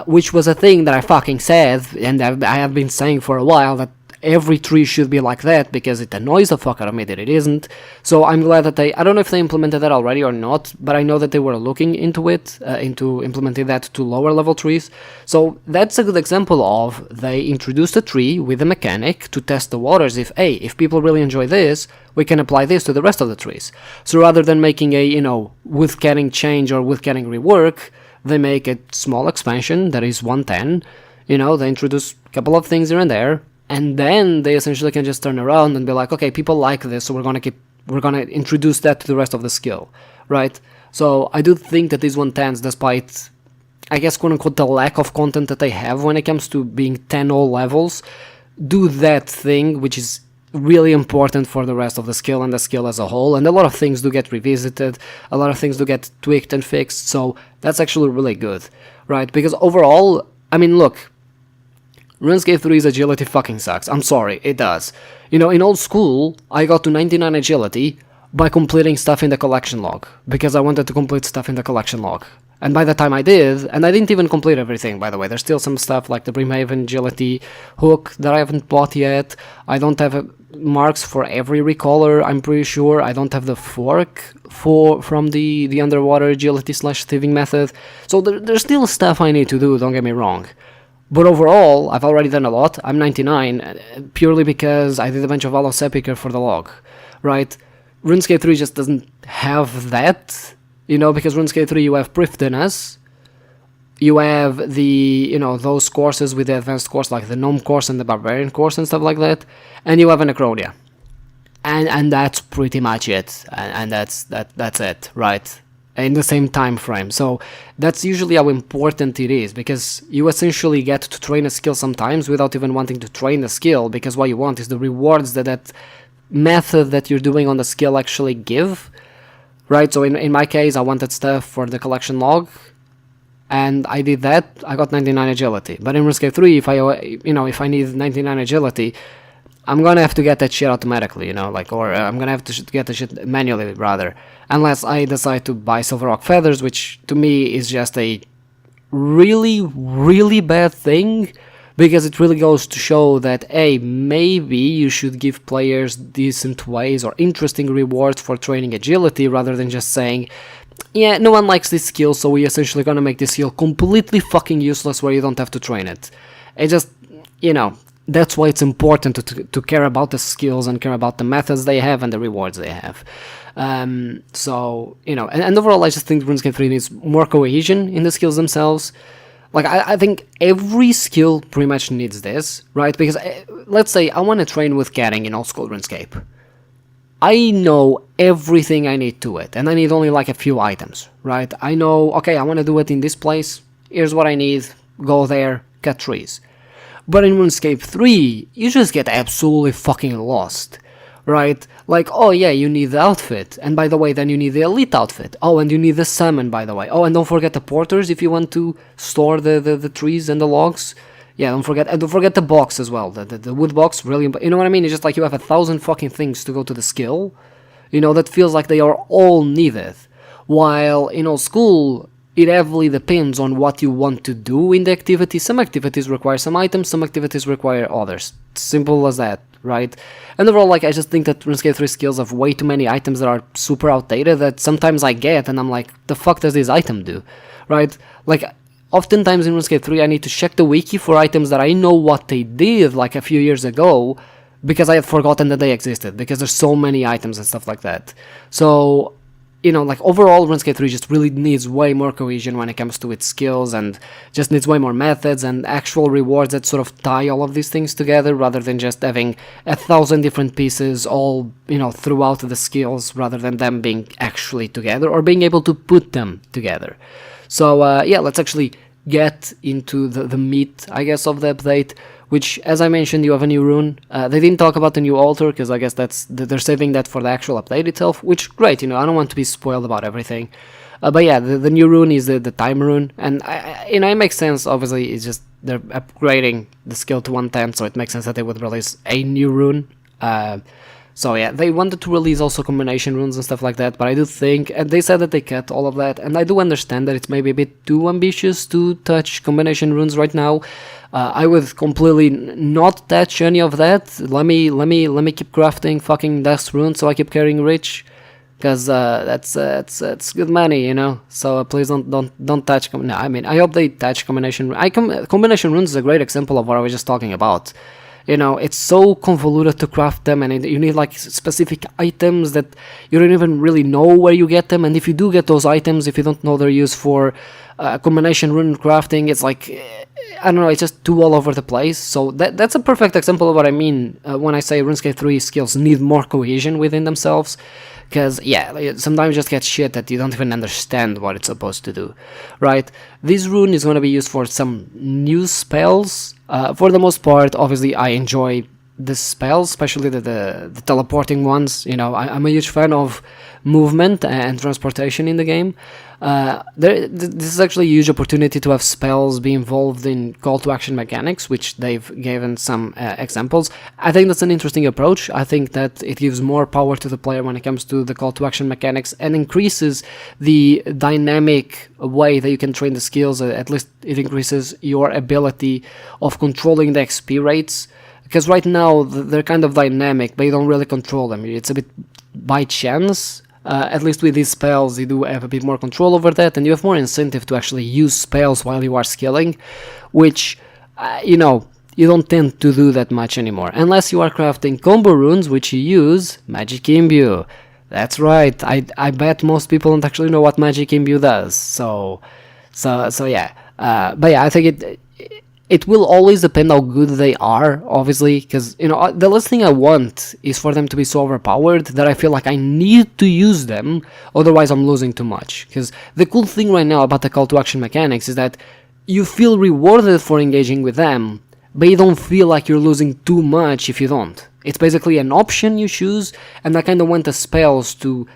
Which was a thing that I fucking said, and I have been saying for a while, that every tree should be like that, because it annoys the fuck out of me that it isn't. So I'm glad that I don't know if they implemented that already or not, but I know that they were looking into it, into implementing that to lower level trees. So that's a good example of, they introduced a tree with a mechanic to test the waters. If people really enjoy this, we can apply this to the rest of the trees. So rather than making a, you know, woodcutting change or woodcutting rework, they make a small expansion that is 110, you know, they introduce a couple of things here and there, and then they essentially can just turn around and be like, okay, people like this, so we're gonna introduce that to the rest of the skill, right? So I do think that these 110s, despite, I guess, quote unquote, the lack of content that they have when it comes to being 10 all levels, do that thing which is really important for the rest of the skill and the skill as a whole. And a lot of things do get revisited, a lot of things do get tweaked and fixed, so that's actually really good, right? Because overall, I mean, look, RuneScape 3's agility fucking sucks. I'm sorry, it does. You know, in old school, I got to 99 agility by completing stuff in the collection log, because I wanted to complete stuff in the collection log. And by the time I did, and I didn't even complete everything, by the way, there's still some stuff like the Brimhaven agility hook that I haven't bought yet. I don't have marks for every recaller, I'm pretty sure. I don't have the fork from the underwater agility / thieving method. So there's still stuff I need to do, don't get me wrong. But overall, I've already done a lot. I'm 99, purely because I did a bunch of Valos Epicer for the log, right? RuneScape 3 just doesn't have that, you know, because RuneScape 3 you have Prifddinas, you have the, you know, those courses with the advanced course, like the Gnome course and the Barbarian course and stuff like that, and you have an Acronia. And that's pretty much it, and that's it, right? In the same time frame. So that's usually how important it is, because you essentially get to train a skill sometimes without even wanting to train the skill, because what you want is the rewards that method that you're doing on the skill actually give, right? So in my case, I wanted stuff for the collection log, and I did that. I got 99 agility. But in RuneScape 3, if I need 99 agility, I'm gonna have to get that shit automatically, you know, like, or I'm gonna have to get the shit manually, rather, unless I decide to buy Silver Rock Feathers, which to me is just a really, really bad thing, because it really goes to show that, hey, maybe you should give players decent ways or interesting rewards for training agility, rather than just saying, yeah, no one likes this skill, so we're essentially gonna make this skill completely fucking useless where you don't have to train it. It just, you know, that's why it's important to care about the skills and care about the methods they have and the rewards they have. So, you know, and overall I just think RuneScape 3 needs more cohesion in the skills themselves. Like, I think every skill pretty much needs this, right? Because, let's say I want to train with catting in old school RuneScape. I know everything I need to it, and I need only like a few items, right? I know, okay, I want to do it in this place, here's what I need, go there, cut trees. But in RuneScape 3, you just get absolutely fucking lost, right? Like, oh yeah, you need the outfit, and by the way, then you need the elite outfit. Oh, and you need the summon, by the way. Oh, and don't forget the porters if you want to store the trees and the logs. Yeah, don't forget the box as well. The wood box, really, you know what I mean? It's just like you have 1,000 fucking things to go to the skill. You know, that feels like they are all needed. While, school, it heavily depends on what you want to do in the activity. Some activities require some items, some activities require others. Simple as that, right? And overall, like, I just think that RuneScape 3 skills have way too many items that are super outdated that sometimes I get and I'm like, the fuck does this item do, right? Like, oftentimes in RuneScape 3 I need to check the wiki for items that I know what they did like a few years ago because I had forgotten that they existed, because there's so many items and stuff like that. So, like, overall, RuneScape 3 just really needs way more cohesion when it comes to its skills, and just needs way more methods and actual rewards that sort of tie all of these things together, rather than just having 1,000 different pieces all, throughout the skills, rather than them being actually together, or being able to put them together. So, yeah, let's actually get into the meat, I guess, of the update, which, as I mentioned, you have a new rune. They didn't talk about the new altar, because I guess they're saving that for the actual update itself, which, great, I don't want to be spoiled about everything. But yeah, the new rune is the time rune, and it makes sense. Obviously, it's just they're upgrading the skill to 110, so it makes sense that they would release a new rune. So yeah, they wanted to release also combination runes and stuff like that, but I do think, and they said that they cut all of that, and I do understand that it's maybe a bit too ambitious to touch combination runes right now. I would completely not touch any of that. Let me keep crafting fucking dust runes so I keep carrying rich, because that's good money, So please don't touch. No, I mean, I hope they touch combination. Combination runes is a great example of what I was just talking about. It's so convoluted to craft them, and you need like specific items that you don't even really know where you get them, and if you do get those items, if you don't know their use for combination rune crafting, it's like, I don't know, it's just too all over the place. So that's a perfect example of what I mean when I say RuneScape 3 skills need more cohesion within themselves. Because, yeah, sometimes you just get shit that you don't even understand what it's supposed to do, right? This rune is going to be used for some new spells. For the most part, obviously, I enjoy the spells, especially the teleporting ones. I'm a huge fan of movement and transportation in the game. This is actually a huge opportunity to have spells be involved in call to action mechanics, which they've given some examples. I think that's an interesting approach. I think that it gives more power to the player when it comes to the call to action mechanics, and increases the dynamic way that you can train the skills. At least it increases your ability of controlling the XP rates, because right now they're kind of dynamic, but you don't really control them. It's a bit by chance. At least with these spells, you do have a bit more control over that, and you have more incentive to actually use spells while you are skilling, which, you don't tend to do that much anymore, unless you are crafting combo runes, which you use Magic Imbue. That's right, I bet most people don't actually know what Magic Imbue does, so yeah. But yeah, I think it will always depend how good they are, obviously, because, the last thing I want is for them to be so overpowered that I feel like I need to use them, otherwise I'm losing too much. Because the cool thing right now about the call to action mechanics is that you feel rewarded for engaging with them, but you don't feel like you're losing too much if you don't. It's basically an option you choose, and I kind of want the spells to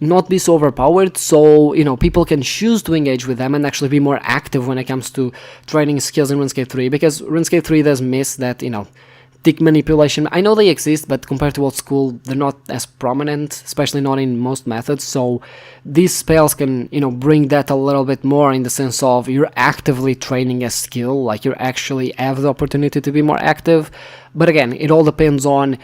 not be so overpowered, so people can choose to engage with them and actually be more active when it comes to training skills in RuneScape 3, because RuneScape 3 does miss that tick manipulation. I know they exist, but compared to old school, they're not as prominent, especially not in most methods. So these spells can bring that a little bit more, in the sense of you're actively training a skill, like you actually have the opportunity to be more active. But again, it all depends on,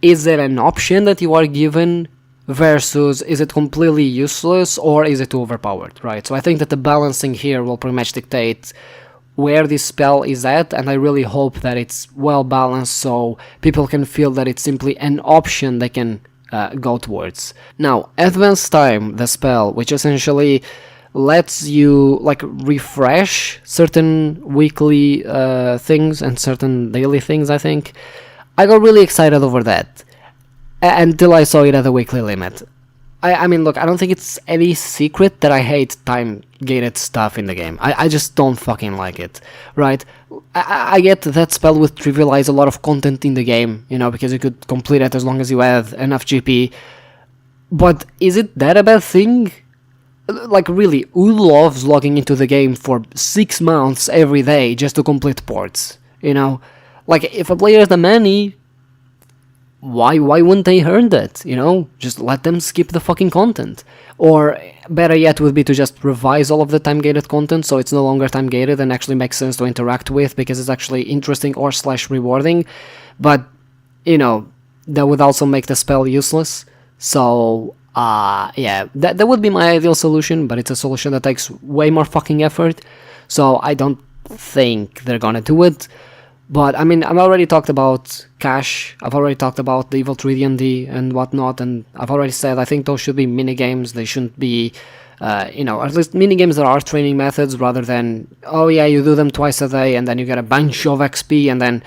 is there an option that you are given, versus is it completely useless, or is it too overpowered, right? So I think that the balancing here will pretty much dictate where this spell is at, and I really hope that it's well balanced so people can feel that it's simply an option they can go towards. Now, Advanced Time, the spell, which essentially lets you refresh certain weekly things and certain daily things, I think. I got really excited over that until I saw it at a weekly limit. I mean, look, I don't think it's any secret that I hate time-gated stuff in the game. I just don't fucking like it, right? I get that spell would trivialize a lot of content in the game, because you could complete it as long as you had enough GP. But is it that a bad thing? Like, really, who loves logging into the game for 6 months every day just to complete ports? You know? Like, if a player has the money, why wouldn't they earn that? You know? Just let them skip the fucking content. Or, better yet, would be to just revise all of the time-gated content so it's no longer time-gated and actually makes sense to interact with because it's actually interesting or / rewarding. But, you know, that would also make the spell useless. So, yeah, that would be my ideal solution, but it's a solution that takes way more fucking effort, so I don't think they're gonna do it. But, I mean, I've already talked about cash, I've already talked about the Evil 3 D&D and whatnot, and I've already said I think those should be minigames, they shouldn't be, you know, at least minigames that are training methods rather than, oh yeah, you do them twice a day and then you get a bunch of XP and then,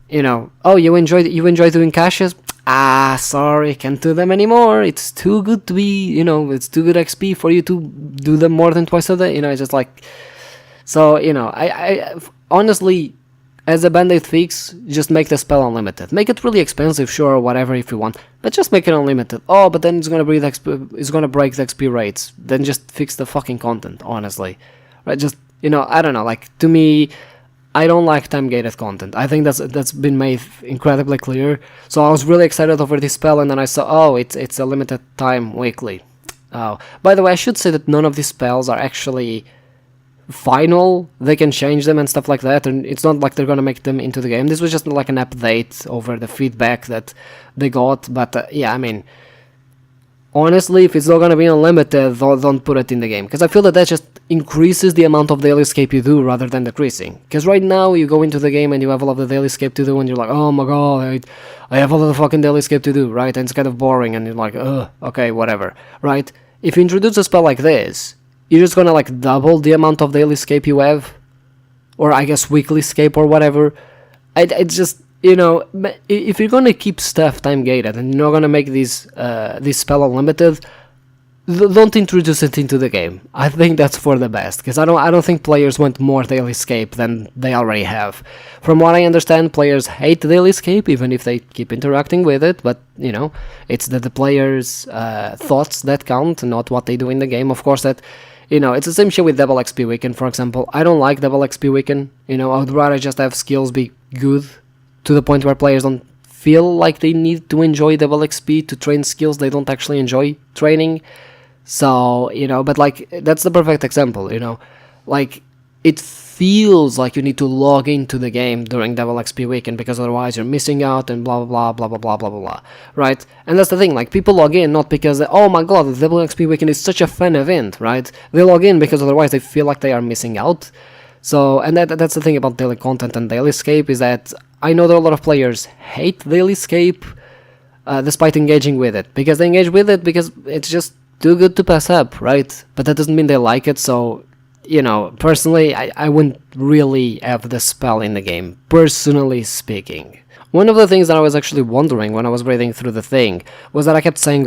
you know, oh, you enjoy doing caches? Ah, sorry, can't do them anymore. It's too good to be, you know, it's too good XP for you to do them more than twice a day. You know, it's just like, so, you know, I honestly, as a band-aid fix, just make the spell unlimited. Make it really expensive, sure, or whatever if you want, but just make it unlimited. Oh, but then it's gonna break the XP rates. Then just fix the fucking content, honestly, right? Just, you know, I don't know. Like, to me, I don't like time-gated content. I think that's been made incredibly clear. So I was really excited over this spell, and then I saw, oh, it's a limited time weekly. Oh, by the way, I should say that none of these spells are actually final. They can change them and stuff like that, and it's not like they're gonna make them into the game. This was just like an update over the feedback that they got. But yeah, I mean, honestly, if it's not gonna be unlimited, don't put it in the game, because I feel that just increases the amount of daily escape you do rather than decreasing. Because right now you go into the game and you have all of the daily escape to do and you're like, oh my god, I have all of the fucking daily escape to do, right? And it's kind of boring and you're like, ugh, okay, whatever, right? If you introduce a spell like this, you're just gonna like double the amount of daily escape you have, or I guess weekly escape or whatever. It's just, you know, if you're gonna keep stuff time gated and you're not gonna make this spell unlimited, don't introduce it into the game. I think that's for the best, because I don't think players want more daily escape than they already have. From what I understand, players hate daily escape even if they keep interacting with it, but you know, it's the players' thoughts that count, not what they do in the game. Of course, that, you know, it's the same shit with double XP weekend, for example. I don't like double XP weekend. You know, I would rather just have skills be good to the point where players don't feel like they need to enjoy double XP to train skills they don't actually enjoy training. So, you know, but like, that's the perfect example, you know, like, it feels like you need to log into the game during double XP weekend because otherwise you're missing out and blah blah blah blah blah blah blah blah, right? And that's the thing, like, people log in not because oh my god, the double XP weekend is such a fun event, right? They log in because otherwise they feel like they are missing out. So, and that's the thing about daily content and daily escape, is that I know that a lot of players hate daily escape despite engaging with it, because they engage with it because it's just too good to pass up, right? But that doesn't mean they like it. So, you know, personally, I wouldn't really have the spell in the game, personally speaking. One of the things that I was actually wondering when I was reading through the thing was that I kept saying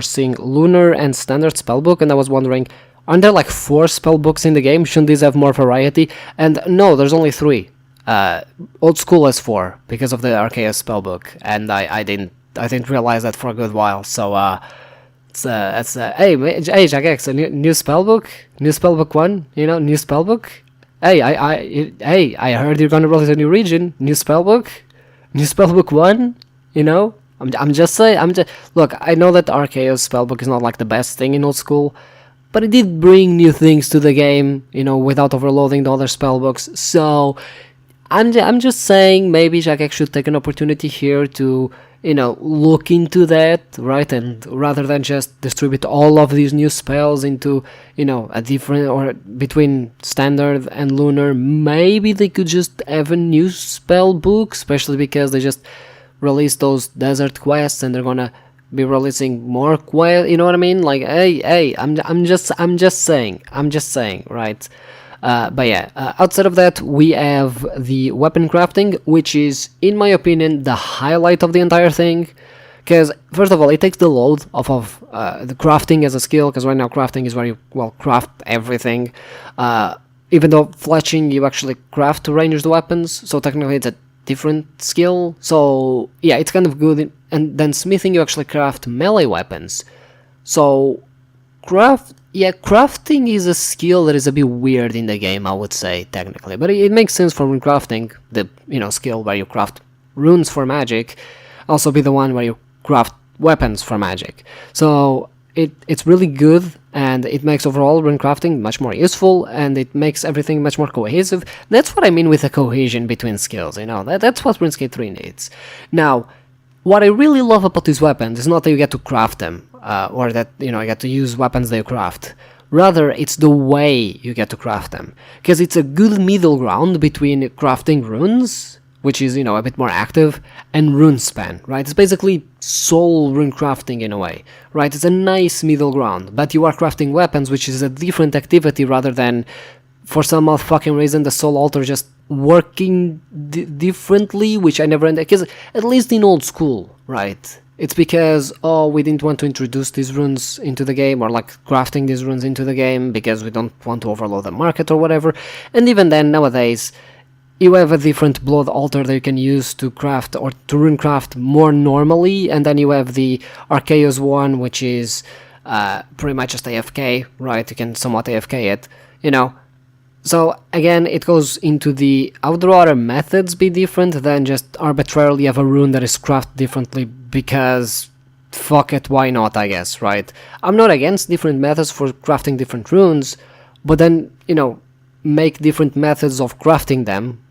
seeing lunar and standard spellbook, and I was wondering, aren't there like 4 spellbooks in the game? Shouldn't these have more variety? And no, there's only 3. Old school has 4 because of the Archaeus spellbook, and I didn't realize that for a good while. So hey jagex, a new spellbook, new spellbook 1, you know, new spellbook. Hey, I heard you're gonna release a new region, new spellbook 1. You know, I'm just saying. Look. I know that Archaeus spellbook is not like the best thing in old school, but it did bring new things to the game, you know, without overloading the other spellbooks. So I'm just saying, maybe jagex should take an opportunity here to, you know, look into that, right? And rather than just distribute all of these new spells into, you know, a different, or between standard and lunar, maybe they could just have a new spell book, especially because they just released those desert quests and they're gonna be releasing more quests, you know what I mean? Like, hey, I'm just saying, right? But yeah, outside of that, we have the weapon crafting, which is, in my opinion, the highlight of the entire thing. Because, first of all, it takes the load off of the crafting as a skill, because right now crafting is where you, well, craft everything. Even though fletching, you actually craft ranged weapons, so technically it's a different skill. So, yeah, it's kind of good. And then smithing, you actually craft melee weapons. So, crafting is a skill that is a bit weird in the game, I would say, technically. But it makes sense for runecrafting, the skill where you craft runes for magic, also be the one where you craft weapons for magic. So it's really good, and it makes overall runecrafting much more useful, and it makes everything much more cohesive. That's what I mean with the cohesion between skills, that's what RuneScape 3 needs. Now, what I really love about these weapons is not that you get to craft them, or that, you get to use weapons that you craft. Rather, it's the way you get to craft them. Because it's a good middle ground between crafting runes, which is, a bit more active, and runespan, right? It's basically soul runecrafting in a way, right? It's a nice middle ground, but you are crafting weapons, which is a different activity rather than, for some motherfucking reason, the soul altar just working differently, which I never ended, because at least in old school, right? It's because, we didn't want to introduce these runes into the game, or like crafting these runes into the game, because we don't want to overload the market or whatever. And even then, nowadays, you have a different blood altar that you can use to craft, or to runecraft more normally, and then you have the Archaeus one, which is pretty much just AFK, right? You can somewhat AFK it, So again, it goes into the, I would rather methods be different than just arbitrarily have a rune that is crafted differently because fuck it, why not, I guess, right? I'm not against different methods for crafting different runes, but then, make different methods of crafting them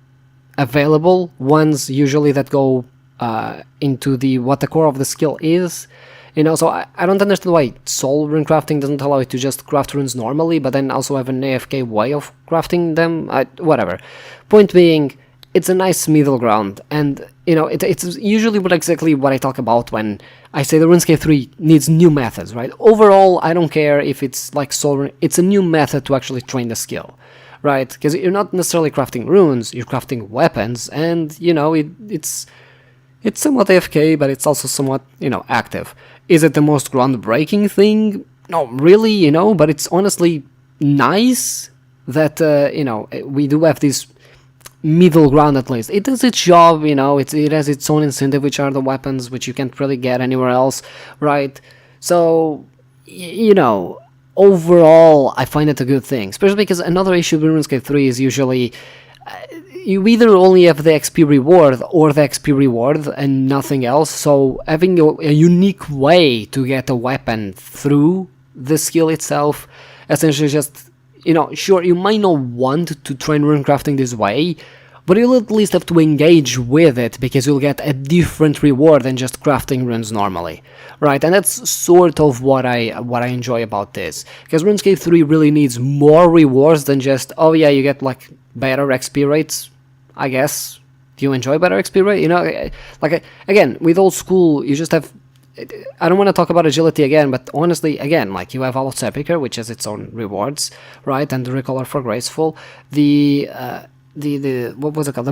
available, ones usually that go into what the core of the skill is. So I don't understand why soul runecrafting doesn't allow you to just craft runes normally, but then also have an AFK way of crafting them, whatever. Point being, it's a nice middle ground, and, it's usually exactly what I talk about when I say the RuneScape 3 needs new methods, right? Overall, I don't care if it's like soul, it's a new method to actually train the skill, right? Because you're not necessarily crafting runes, you're crafting weapons, and, it's somewhat AFK, but it's also somewhat, active. Is it the most groundbreaking thing? No, really, but it's honestly nice that, we do have this middle ground at least. It does its job, it has its own incentive, which are the weapons, which you can't really get anywhere else, right? So, overall, I find it a good thing, especially because another issue with RuneScape 3 is usually you either only have the XP reward or the XP reward and nothing else, so having a unique way to get a weapon through the skill itself, essentially just, sure, you might not want to train runecrafting this way, but you'll at least have to engage with it, because you'll get a different reward than just crafting runes normally, right? And that's sort of what I enjoy about this, because RuneScape 3 really needs more rewards than just, oh yeah, you get like better XP rates, I guess. Do you enjoy better XP rate? Like, again, with old school, you just have, I don't want to talk about agility again, but honestly, again, like, you have Hollow Sepulchre, which has its own rewards, right? And the Recolor for Graceful, the what was it called? The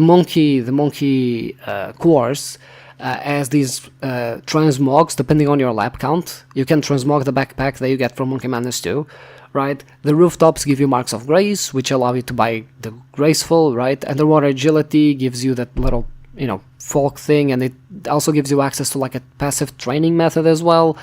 monkey course has these transmogs depending on your lap count. You can transmog the backpack that you get from Monkey Madness 2, right? The rooftops give you Marks of Grace, which allow you to buy the Graceful, right? Underwater Agility gives you that little, folk thing, and it also gives you access to like a passive training method as well,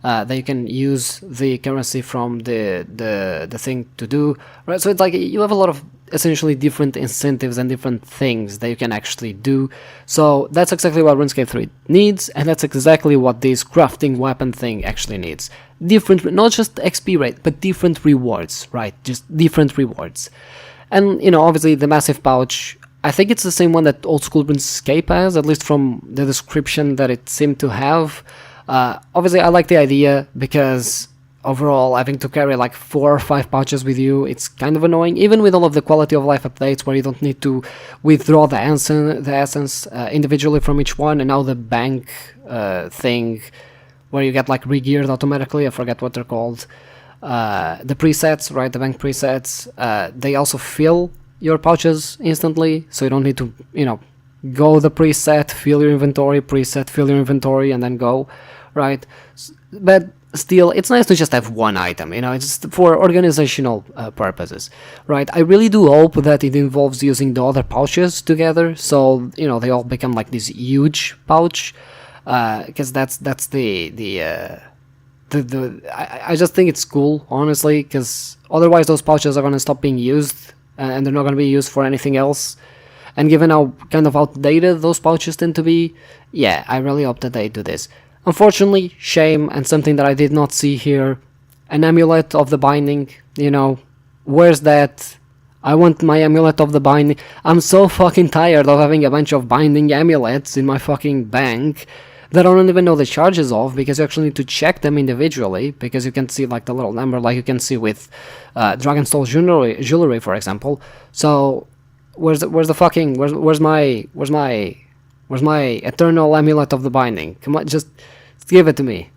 that you can use the currency from the thing to do, right? So it's like you have a lot of essentially different incentives and different things that you can actually do. So that's exactly what RuneScape 3 needs, and that's exactly what this crafting weapon thing actually needs. Different, not just XP rate, but different rewards, right? Just different rewards. And, obviously the massive pouch, I think it's the same one that old school RuneScape has, at least from the description that it seemed to have. Obviously I like the idea, because overall having to carry like 4 or 5 pouches with you, it's kind of annoying, even with all of the quality of life updates where you don't need to withdraw the essence individually from each one, and now the bank thing where you get like re-geared automatically, I forget what they're called, the presets, right, the bank presets, they also fill your pouches instantly, so you don't need to, go the preset, fill your inventory, preset, fill your inventory, and then go, right? But still, it's nice to just have one item, it's for organizational purposes, right? I really do hope that it involves using the other pouches together, so, they all become like this huge pouch, because that's the I just think it's cool, honestly, because otherwise those pouches are gonna stop being used, and they're not gonna be used for anything else. And given how kind of outdated those pouches tend to be, yeah, I really hope that they do this. Unfortunately, shame, and something that I did not see here, an amulet of the binding, you know, where's that? I want my amulet of the binding. I'm so fucking tired of having a bunch of binding amulets in my fucking bank that I don't even know the charges of, because you actually need to check them individually, because you can see like the little number like you can see with Dragonstone jewelry, for example. So where's my eternal amulet of the binding? Come on, just give it to me.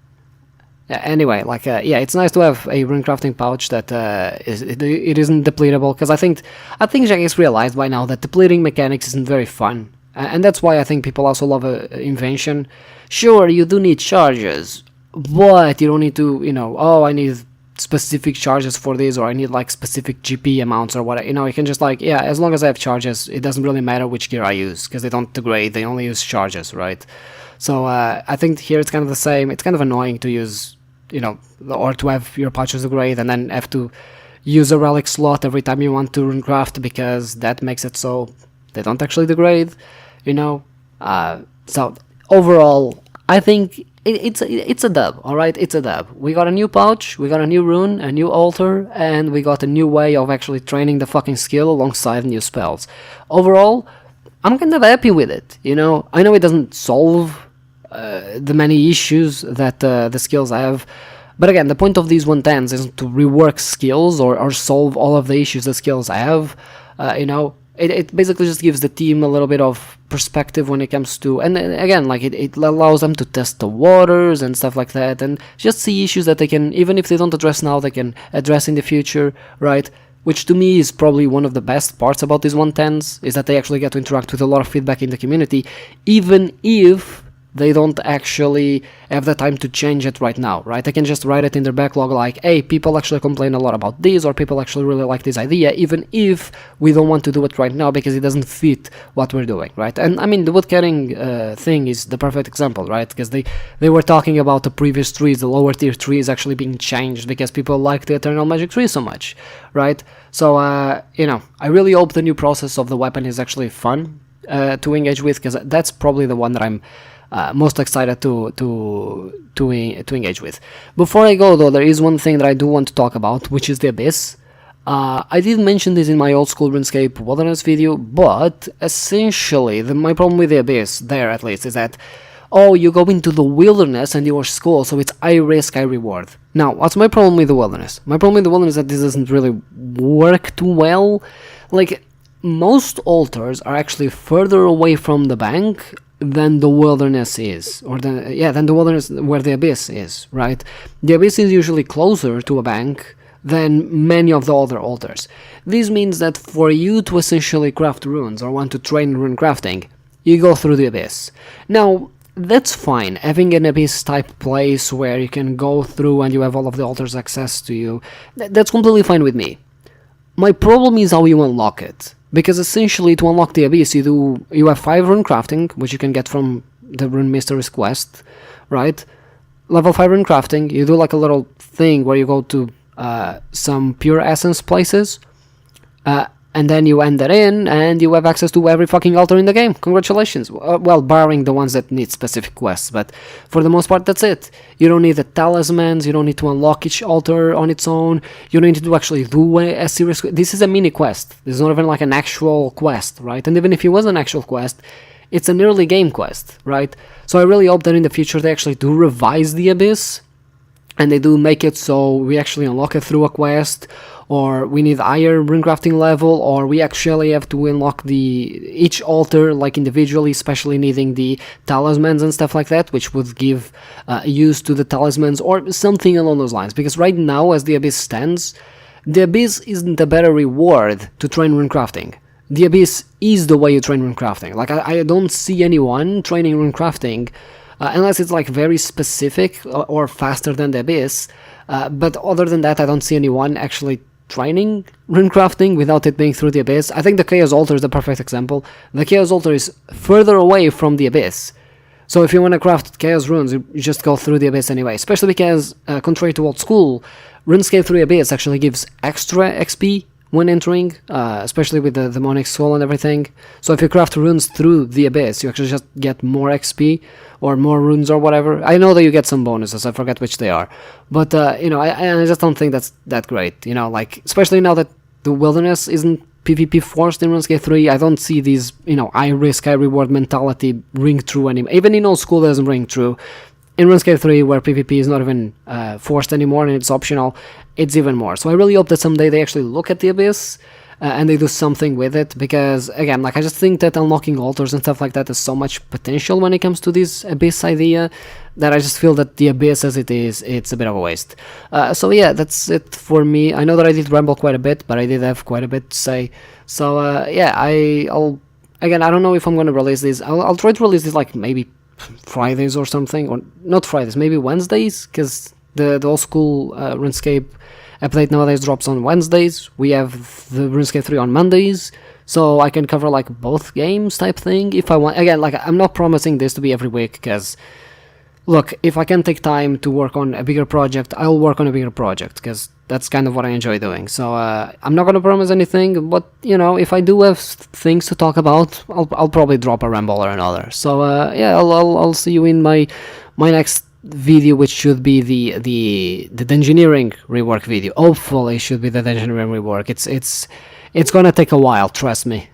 Anyway, like yeah, it's nice to have a Runecrafting pouch that it isn't depletable, because I think jagex realized by now that depleting mechanics isn't very fun, and that's why I think people also love invention. Sure, you do need charges, but you don't need to, you know, oh, I need specific charges for this, or I need like specific GP amounts or whatever. You know, you can just like, yeah, as long as I have charges, it doesn't really matter which gear I use, because they don't degrade, they only use charges, right? So I think here it's kind of the same. It's kind of annoying to use, you know, or to have your pouches degrade and then have to use a relic slot every time you want to Runecraft, because that makes it so they don't actually degrade, you know. So overall, I think it's a dub, alright? It's a dub. We got a new pouch, we got a new rune, a new altar, and we got a new way of actually training the fucking skill alongside new spells. Overall, I'm kind of happy with it, you know. I know it doesn't solve the many issues that the skills have, but again, the point of these 110s isn't to rework skills or solve all of the issues the skills have. You know, it basically just gives the team a little bit of perspective when it comes to, and again, like it allows them to test the waters and stuff like that, and just see issues that they can, even if they don't address now, they can address in the future, right? Which to me is probably one of the best parts about these 110s, is that they actually get to interact with a lot of feedback in the community, even if they don't actually have the time to change it right now, right? They can just write it in their backlog like, hey, people actually complain a lot about this, or people actually really like this idea, even if we don't want to do it right now because it doesn't fit what we're doing, right? And I mean, the woodcutting thing is the perfect example, right? Because they were talking about the previous trees, the lower tier trees actually being changed because people like the Eternal Magic tree so much, right? So, you know, I really hope the new process of the weapon is actually fun to engage with, because that's probably the one that I'm most excited to engage with. Before I go though, there is one thing that I do want to talk about, which is the Abyss. I did mention this in my old school RuneScape Wilderness video, but essentially my problem with the Abyss, there at least, is that, oh, you go into the wilderness and you are school, so it's high risk, high reward. Now, what's my problem with the wilderness? My problem with the wilderness is that this doesn't really work too well. Like, most altars are actually further away from the bank than the wilderness is, or than the wilderness where the Abyss is, right? The Abyss is usually closer to a bank than many of the other altars. This means that for you to essentially craft runes or want to train rune crafting, you go through the Abyss. Now, that's fine, having an Abyss type place where you can go through and you have all of the altars access to you, that's completely fine with me. My problem is how you unlock it. Because essentially, to unlock the Abyss, you have 5 rune crafting, which you can get from the Rune Mysteries quest, right? Level 5 rune crafting, you do like a little thing where you go to some pure essence places, and then you enter in, and you have access to every fucking altar in the game. Congratulations. Well, barring the ones that need specific quests, but for the most part, that's it. You don't need the talismans, you don't need to unlock each altar on its own, you don't need to actually do a serious quest. This is a mini quest. This is not even like an actual quest, right? And even if it was an actual quest, it's an early game quest, right? So I really hope that in the future they actually do revise the Abyss, and they do make it so we actually unlock it through a quest, or we need higher runecrafting level, or we actually have to unlock each altar like individually, especially needing the talismans and stuff like that, which would give use to the talismans or something along those lines. Because right now, as the Abyss stands, the Abyss isn't a better reward to train runecrafting. The Abyss is the way you train runecrafting. Like, I don't see anyone training runecrafting unless it's like very specific or faster than the Abyss, but other than that I don't see anyone actually training runecrafting without it being through the Abyss. I think the Chaos Altar is the perfect example. The Chaos Altar is further away from the Abyss, So if you want to craft Chaos Runes, you just go through the Abyss anyway. Especially because, contrary to old school, RuneScape 3 Abyss actually gives extra XP when entering, especially with the demonic soul and everything. So if you craft runes through the Abyss, you actually just get more XP or more runes or whatever. I know that you get some bonuses, I forget which they are, but you know, I just don't think that's that great. You know, like especially now that the wilderness isn't PvP forced in RuneScape 3, I don't see these, you know, I risk, I reward mentality ring true anymore. Even in old school, it doesn't ring true. In RuneScape 3, where PvP is not even forced anymore and it's optional, it's even more. So I really hope that someday they actually look at the Abyss and they do something with it, because, again, like I just think that unlocking altars and stuff like that has so much potential when it comes to this Abyss idea, that I just feel that the Abyss as it is, it's a bit of a waste. So yeah, that's it for me. I know that I did ramble quite a bit, but I did have quite a bit to say. So yeah, I'll again, I don't know if I'm going to release this. I'll try to release this like maybe Fridays or something, or not Fridays, maybe Wednesdays, because the old school RuneScape update nowadays drops on Wednesdays. We have the RuneScape 3 on Mondays, so I can cover like both games type thing if I want. Again, like I'm not promising this to be every week, because look, if I can take time to work on a bigger project, I'll work on a bigger project, because that's kind of what I enjoy doing. So I'm not gonna promise anything, but you know, if I do have things to talk about, I'll probably drop a ramble or another. So yeah, I'll see you in my next video, which should be the engineering rework video. Hopefully, it should be the engineering rework. It's gonna take a while, trust me.